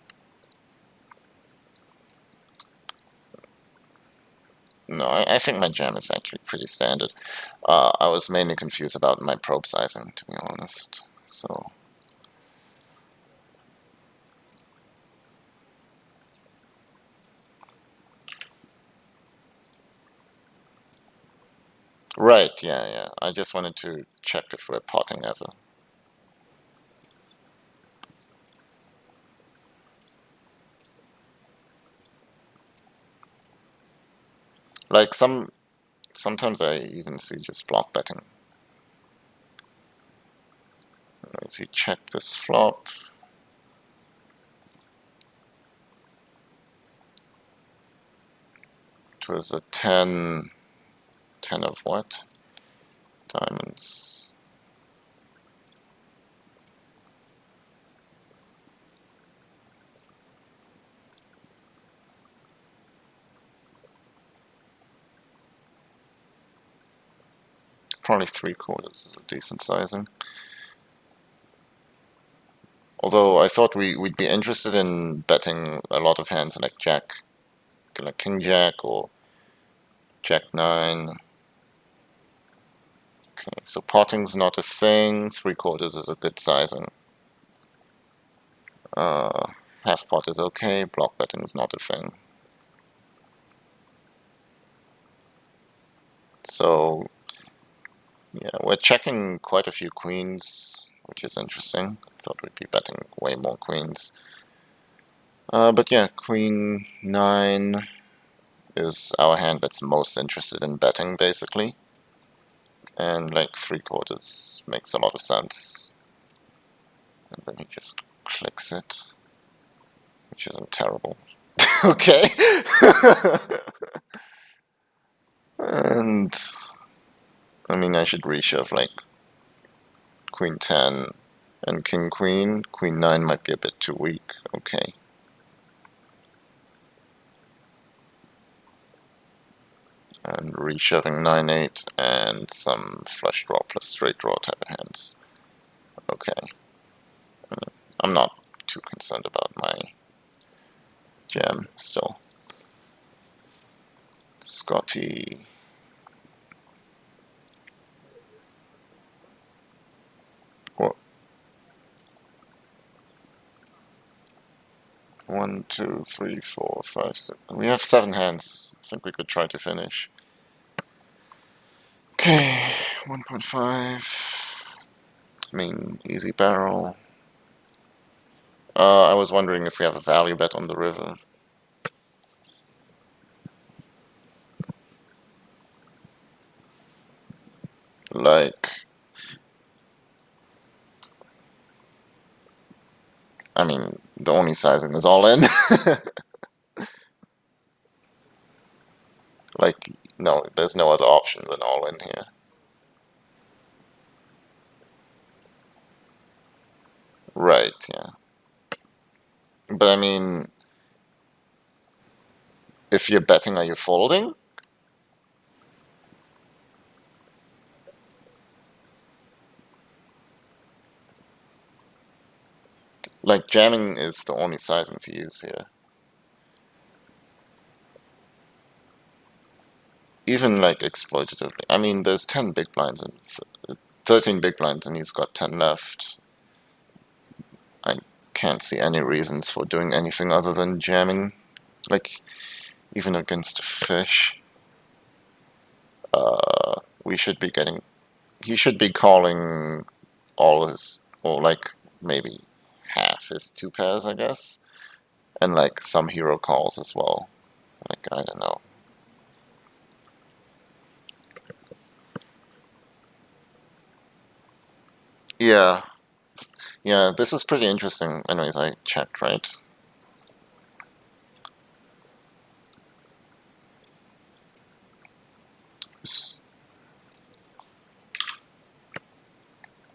Speaker 1: No, I think my jam is actually pretty standard. I was mainly confused about my probe sizing, to be honest. So. Right, yeah, yeah. I just wanted to check if we're potting ever. Like sometimes I even see just block betting. Let's see, check this flop. It was a 10, 10 of what? Diamonds. Probably 3/4 is a decent sizing. Although I thought we'd be interested in betting a lot of hands like Jack, like King Jack or Jack 9. Okay, so potting's not a thing. 3/4 is a good sizing. Half pot is okay. Block betting is not a thing. So yeah, we're checking quite a few queens, which is interesting. I thought we'd be betting way more queens. But yeah, Queen 9 is our hand that's most interested in betting, basically. And like 3/4 makes a lot of sense. And then he just clicks it, which isn't terrible. Okay. And I mean, I should reshove like Queen 10 and King Queen. Queen 9 might be a bit too weak. Okay. And reshoving 9-8 and some flush draw plus straight draw type of hands. Okay. I'm not too concerned about my jam still. Scotty. What? 1, 2, 3, 4, 5, 6. We have 7 hands. I think we could try to finish. Okay, 1.5. I mean, easy barrel. I was wondering if we have a value bet on the river. Like, I mean, the only sizing is all in. Like, no, there's no other option than all in here. Right, yeah. But I mean, if you're betting, are you folding? Like, jamming is the only sizing to use here. Even like exploitatively. I mean, there's 10 big blinds and 13 big blinds, and he's got 10 left. I can't see any reasons for doing anything other than jamming. Like, even against a fish. We should be getting... He should be calling all his... Or like, maybe half his 2 pairs, I guess. And like, some hero calls as well. Like, I don't know. Yeah. Yeah, this is pretty interesting. Anyways, I checked, right?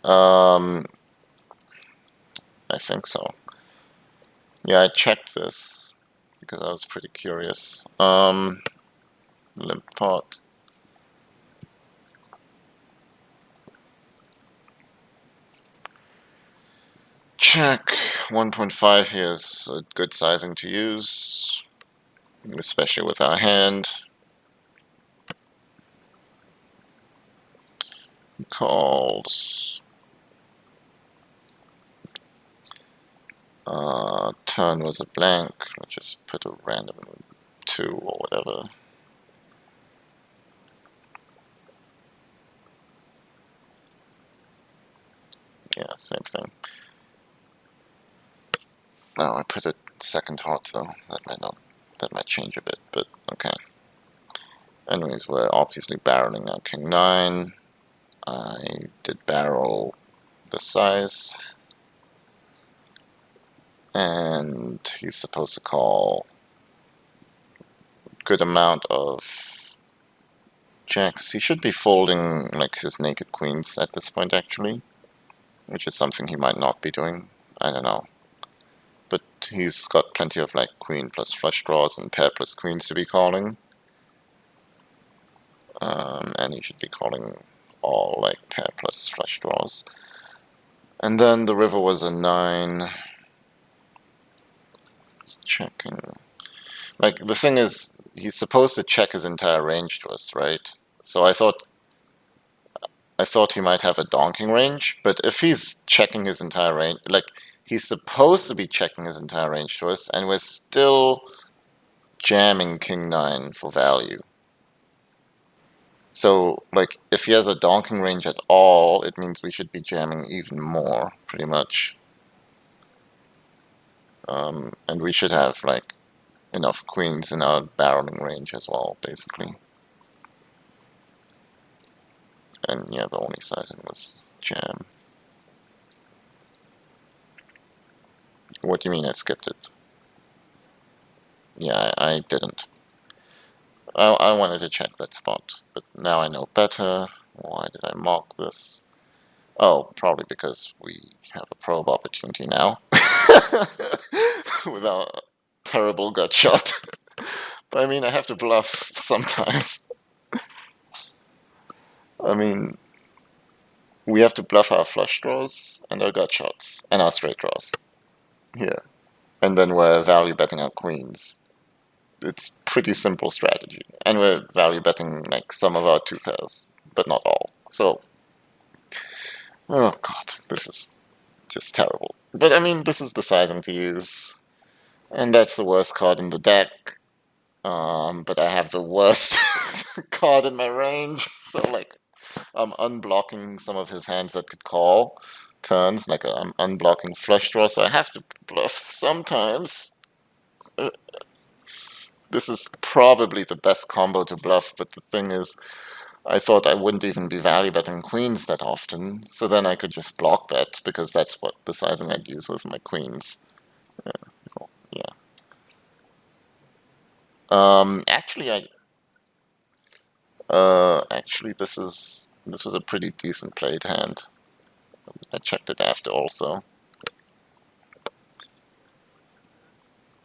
Speaker 1: Um, I think so. Yeah, I checked this because I was pretty curious. Limp pot. Check. 1.5 here is a good sizing to use, especially with our hand. Calls. Turn was a blank. Let's just put a random 2 or whatever. Yeah, same thing. Oh, I put a second heart though. That might change a bit, but okay. Anyways, we're obviously barreling now King 9. I did barrel the size. And he's supposed to call a good amount of jacks. He should be folding like his naked queens at this point actually, which is something he might not be doing. I don't know. But he's got plenty of like queen plus flush draws and pair plus queens to be calling. And he should be calling all like pair plus flush draws. And then the river was a 9. It's checking. Like, the thing is, he's supposed to check his entire range to us, right? So I thought he might have a donking range, but if he's checking his entire range, like, he's supposed to be checking his entire range to us, and we're still jamming King 9 for value. So, like, if he has a donking range at all, it means we should be jamming even more, pretty much. And we should have, like, enough queens in our barreling range as well, basically. And yeah, the only sizing was jam. What do you mean I skipped it? Yeah, I didn't. I wanted to check that spot, but now I know better. Why did I mark this? Oh, probably because we have a probe opportunity now with our terrible gut shot. But I mean, I have to bluff sometimes. I mean, we have to bluff our flush draws and our gut shots and our straight draws. Yeah. And then we're value betting our queens. It's pretty simple strategy. And we're value betting like some of our two pairs, but not all. So, oh god, this is just terrible. But I mean, this is the sizing to use. And that's the worst card in the deck. But I have the worst card in my range. So, like, I'm unblocking some of his hands that could call turns. Like, I'm unblocking flush draw, so I have to bluff sometimes. This is probably the best combo to bluff, but the thing is, I thought I wouldn't even be value betting queens that often, so then I could just block bet, because that's what the sizing I'd use with my queens. Yeah. Actually, this was a pretty decent played hand. I checked it after also.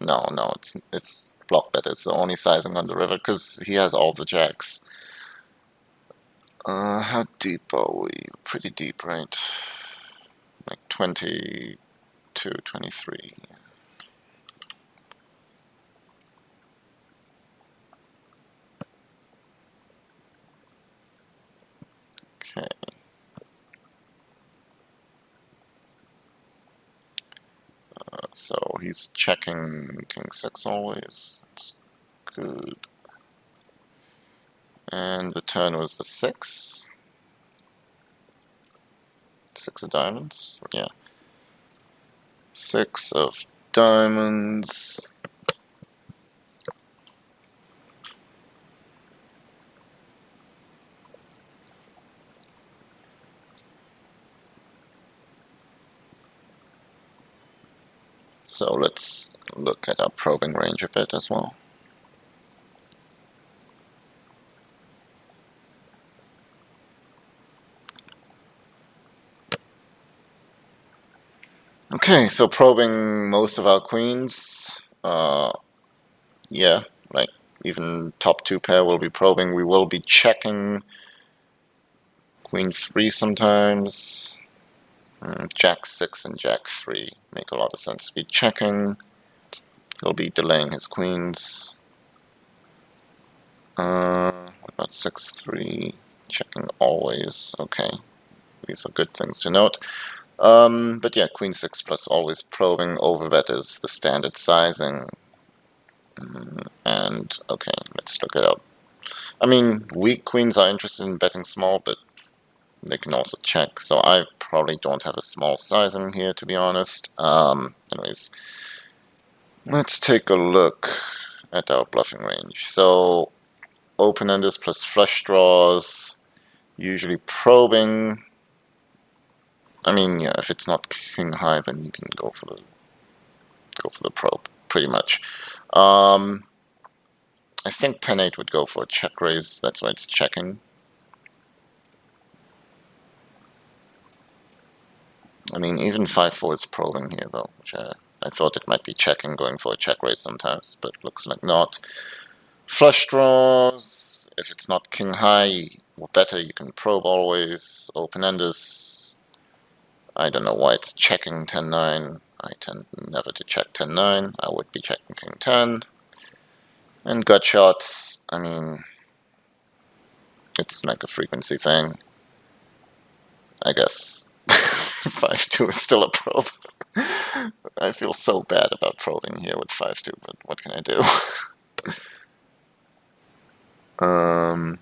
Speaker 1: No, it's block bet. It's the only sizing on the river because he has all the jacks. How deep are we? Pretty deep, right? Like 22, 23. Okay. So he's checking king 6 always. That's good. And the turn was the 6. 6 of diamonds. Yeah. 6 of diamonds. So let's look at our probing range a bit as well. Okay, so probing most of our queens. Yeah, like even top 2 pair will be probing. We will be checking queen 3 sometimes. Jack 6 and Jack 3 make a lot of sense to be checking. He'll be delaying his queens. What about 6 3? Checking always. Okay, these are good things to note. But yeah, queen 6 plus always probing. Overbet is the standard sizing. And okay, let's look it up. I mean, weak queens are interested in betting small, but they can also check. So I probably don't have a small sizing here, to be honest. Anyways, let's take a look at our bluffing range. So open-enders plus flush draws, usually probing. I mean, yeah, if it's not king high, then you can go for the probe, pretty much. I think 10-8 would go for a check raise. That's why it's checking. I mean, even 5-4 is probing here, though, which I thought it might be checking, going for a check raise sometimes, but looks like not. Flush draws, if it's not king high or better, you can probe always. Open-enders, I don't know why it's checking 10-9. I tend never to check 10-9. I would be checking king 10. And gut shots, I mean, it's like a frequency thing. I guess 5-2 is still a probe. I feel so bad about probing here with 5-2, but what can I do? I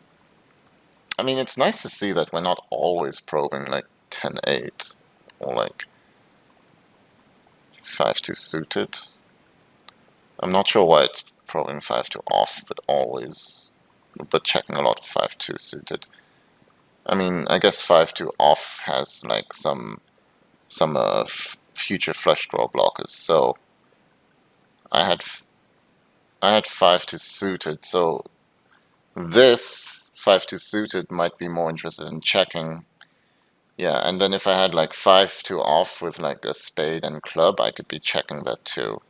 Speaker 1: mean, it's nice to see that we're not always probing like 10-8 or like 5-2 suited. I'm not sure why it's probing 5-2 off, but checking a lot of 5-2 suited. I mean, I guess 5-2 off has like some future flush draw blockers. So I had 5-2 suited. So this 5-2 suited might be more interested in checking, Yeah, and then if I had like 5-2 off with like a spade and club, I could be checking that too.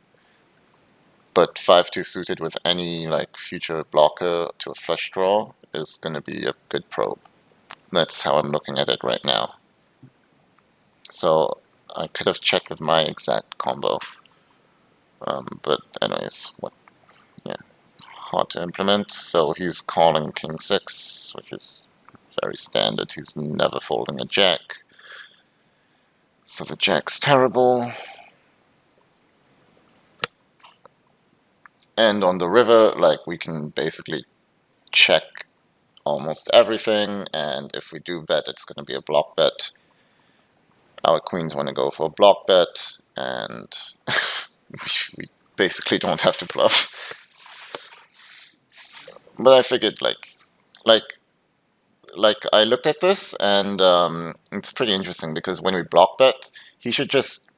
Speaker 1: But 5-2 suited with any like future blocker to a flush draw is going to be a good probe. That's how I'm looking at it right now. So I could have checked with my exact combo. But anyways, what? Yeah, hard to implement. So he's calling king 6, which is very standard. He's never folding a jack. So the jack's terrible. And on the river, like, we can basically check almost everything, and if we do bet, it's going to be a block bet. Our queens want to go for a block bet, and we basically don't have to bluff. But I figured, like, like I looked at this, and it's pretty interesting because when we block bet, he should just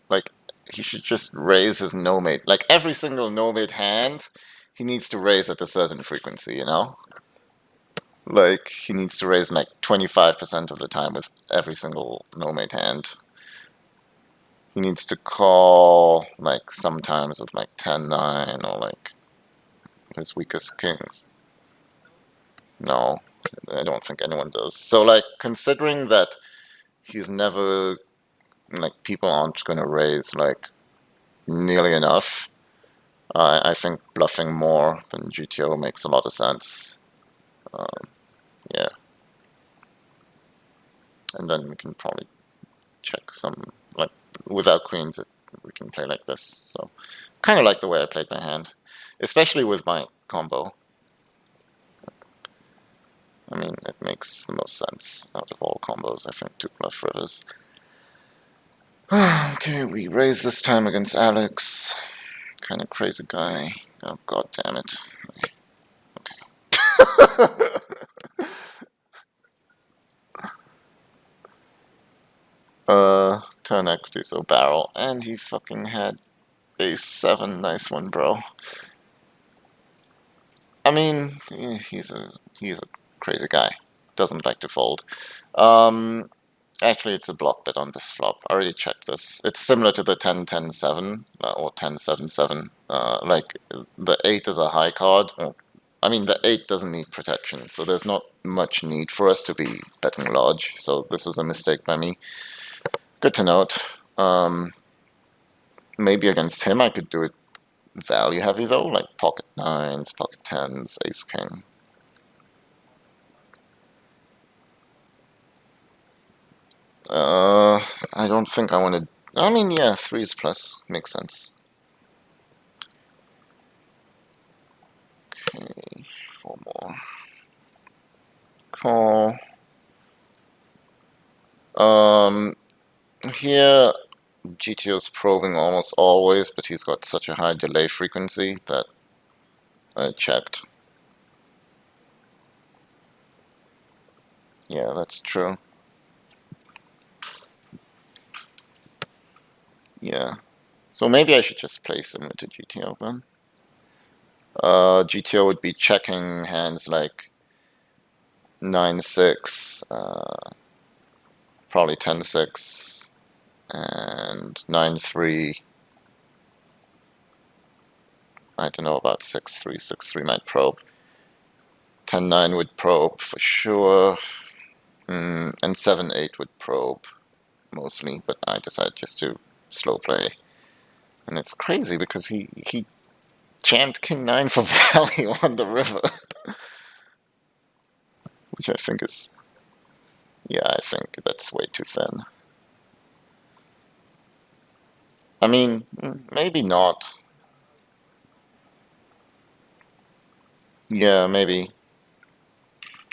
Speaker 1: like he should just raise his no mate. Like every single no mate hand, he needs to raise at a certain frequency, you know? Like he needs to raise like 25% of the time with every single no mate hand. He needs to call like sometimes with like 10-9 or like his weakest kings. No, I don't think anyone does. So like considering that he's never like people aren't gonna raise like nearly enough. I think bluffing more than GTO makes a lot of sense. Yeah, and then we can probably check some like without queens. We can play like this. So kind of like the way I played my hand, especially with my combo. I mean, it makes the most sense out of all combos, I think, to bluff rivers. Okay, we raise this time against Alex. Kind of crazy guy. Oh, god damn it. Okay. Turn equity, so barrel. And he fucking had a7. Nice one, bro. I mean, he's a crazy guy. Doesn't like to fold. Actually, it's a block bet on this flop. I already checked this. It's similar to the 10-10-7 or 10-7-7. Like the 8 is a high card. I mean, the 8 doesn't need protection, so there's not much need for us to be betting large. So this was a mistake by me. Good to note. Maybe against him I could do it value heavy though, like pocket 9s, pocket 10s, ace king. I don't think I want to. I mean, yeah, 3s plus makes sense. Okay, 4 more. Call. Here GTO's probing almost always, but he's got such a high delay frequency that I checked. Yeah, that's true. Yeah. So maybe I should just play similar to GTO then. GTO would be checking hands like 9-6, probably 10-6, and 9-3. I don't know about 6-3. 6-3 might probe. 10-9 would probe for sure. And 7-8 would probe mostly, but I decided just to slow play. And it's crazy because he jammed king 9 for value on the river. Which I think is... Yeah, I think that's way too thin. I mean, maybe not. Yeah, maybe.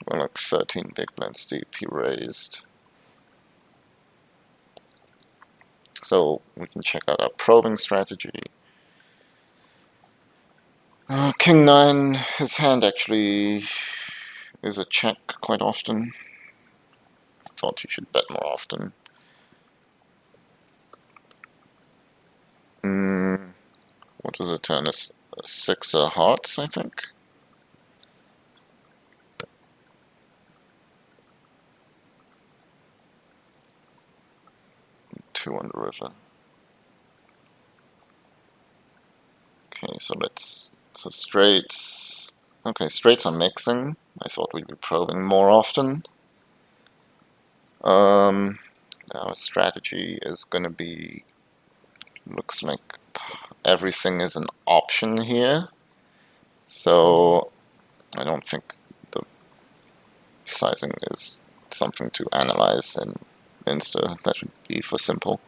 Speaker 1: Well, like 13 big blinds deep he raised. So we can check out our probing strategy. King 9, his hand actually is a check quite often. Thought he should bet more often. What does it turn? A 6 of hearts, I think? 2 on the river. Okay, so straights. Okay, straights are mixing. I thought we'd be probing more often. Our strategy is gonna be, looks like everything is an option here. So I don't think the sizing is something to analyze in Insta. That would be for simple.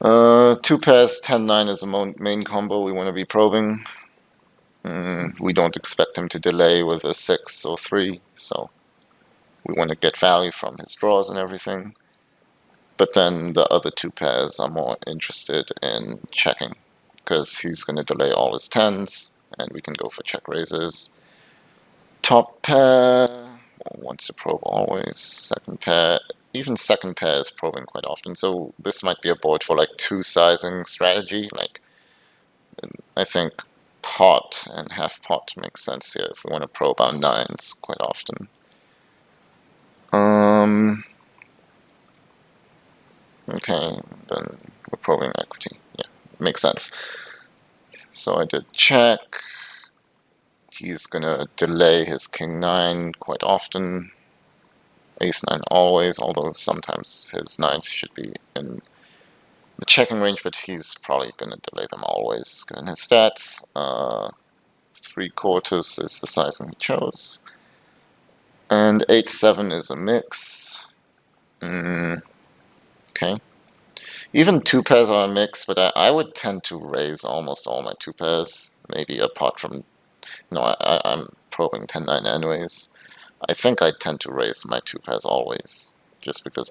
Speaker 1: 2 pairs, 10-9 is the main combo we want to be probing. We don't expect him to delay with a 6 or 3, so we want to get value from his draws and everything. But then the other 2 pairs are more interested in checking, because he's going to delay all his 10s, and we can go for check raises. Top pair wants to probe always. Second pair, even second pair is probing quite often. So this might be a board for like 2 sizing strategy. Like, I think pot and half pot makes sense here if we want to probe our 9s quite often. Okay, then we're probing equity. Yeah, makes sense. So I did check. He's gonna delay his king 9 quite often. Ace 9 always, although sometimes his 9s should be in the checking range, but he's probably gonna delay them always. Given his stats, 3/4 is the sizing he chose. And 8-7 is a mix. Okay. Even 2 pairs are a mix, but I would tend to raise almost all my 2 pairs. Maybe apart from, no, I'm probing 10-9 anyways. I think I tend to raise my 2 pairs always, just because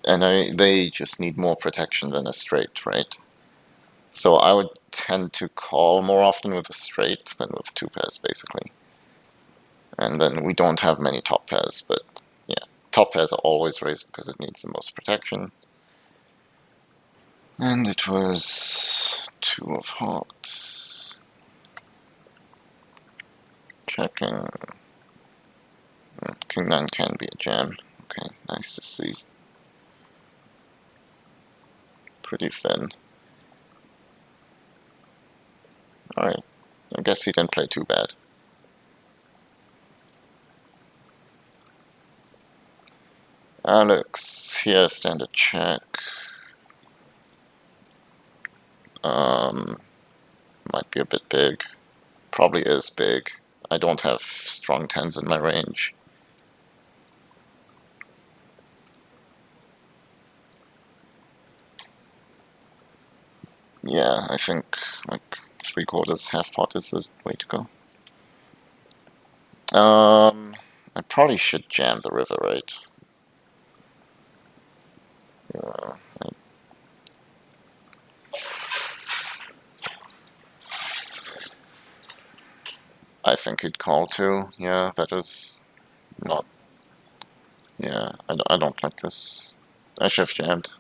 Speaker 1: they just need more protection than a straight, right? So I would tend to call more often with a straight than with 2 pairs, basically. And then we don't have many top pairs, but yeah, top pairs are always raised because it needs the most protection. And it was 2 of hearts. Checking. King 9 can be a jam. Okay, nice to see. Pretty thin. Alright, I guess he didn't play too bad. Alex, here, standard check. Might be a bit big. Probably is big. I don't have strong 10s in my range. Yeah, I think like 3/4, half pot is the way to go. I probably should jam the river, right? Yeah, I think he'd call too. Yeah, that is not. Yeah, I don't like this. I should have jammed.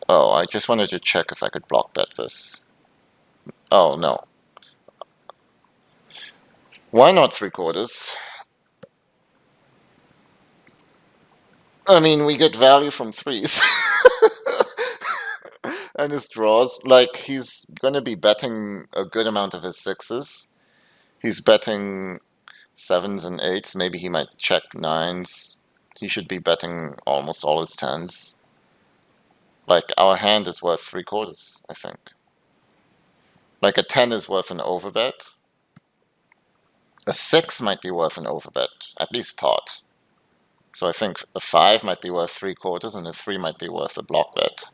Speaker 1: Oh, I just wanted to check if I could block bet this. Oh, no. Why not 3/4? I mean, we get value from 3s. And his draws, like, he's gonna be betting a good amount of his 6s. He's betting 7s and 8s. Maybe he might check 9s. He should be betting almost all his 10s. Like, our hand is worth 3/4, I think. Like, a 10 is worth an overbet. A 6 might be worth an overbet, at least pot. So I think a 5 might be worth 3/4, and a 3 might be worth a block bet.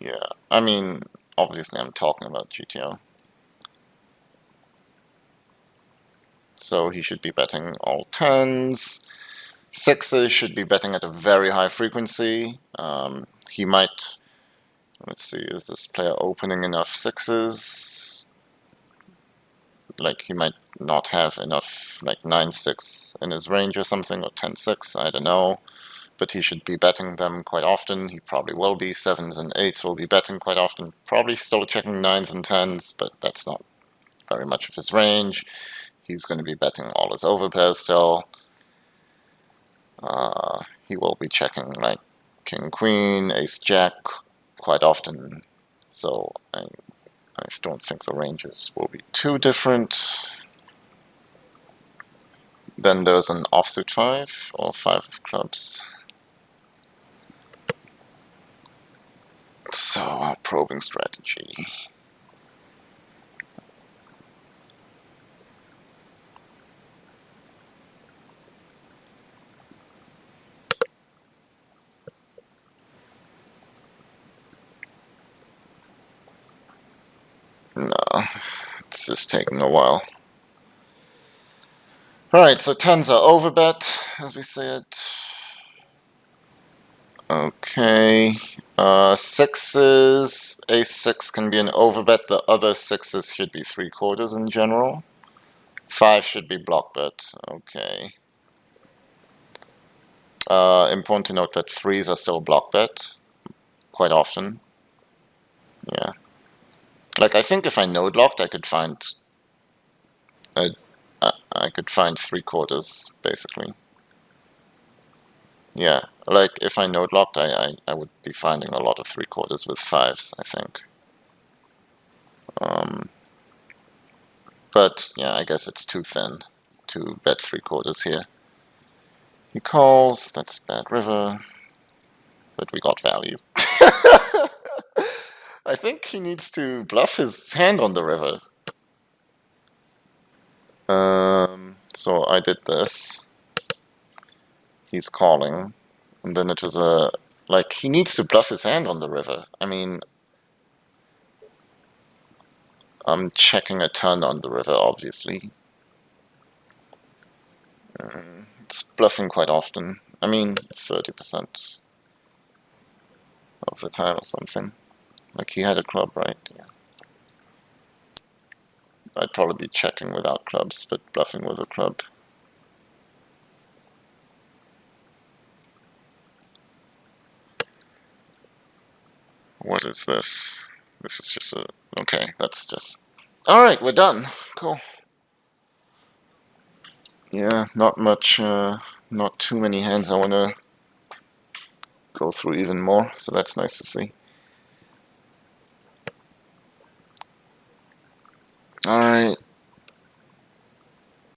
Speaker 1: Yeah, I mean, obviously I'm talking about GTO. So he should be betting all 10s. 6s should be betting at a very high frequency. He might Let's see, is this player opening enough sixes? Like, he might not have enough, like 9-6 in his range or something, or 10-6, I don't know. But he should be betting them quite often. He probably will be. Sevens and eights will be betting quite often. Probably still checking nines and tens, but that's not very much of his range. He's going to be betting all his overpairs still. He will be checking like king, queen, ace, jack quite often. So I don't think the ranges will be too different. Then there's an offsuit 5 or 5 of clubs. So our probing strategy. No, it's just taking a while. Alright, so tens are overbet, as we said. Okay. Sixes, ace 6 can be an overbet. The other sixes should be 3/4 in general. 5 should be block bet. Okay. Important to note that threes are still block bet quite often. Yeah. Like, I think if I node locked, I could find I could find 3/4 basically. Yeah, like if I node locked, I would be finding a lot of 3/4 with fives, I think. But yeah, I guess it's too thin to bet 3/4 here. He calls, that's bad river, but we got value. I think he needs to bluff his hand on the river. So I did this. He's calling, and then it was like, he needs to bluff his hand on the river. I mean, I'm checking a turn on the river, obviously. It's bluffing quite often. I mean, 30% of the time or something. Like, he had a club, right? Yeah. I'd probably be checking without clubs, but bluffing with a club. What is this? This is just a... Okay, that's just... Alright, we're done. Cool. Yeah, not much, not too many hands I want to go through even more, so that's nice to see. Alright,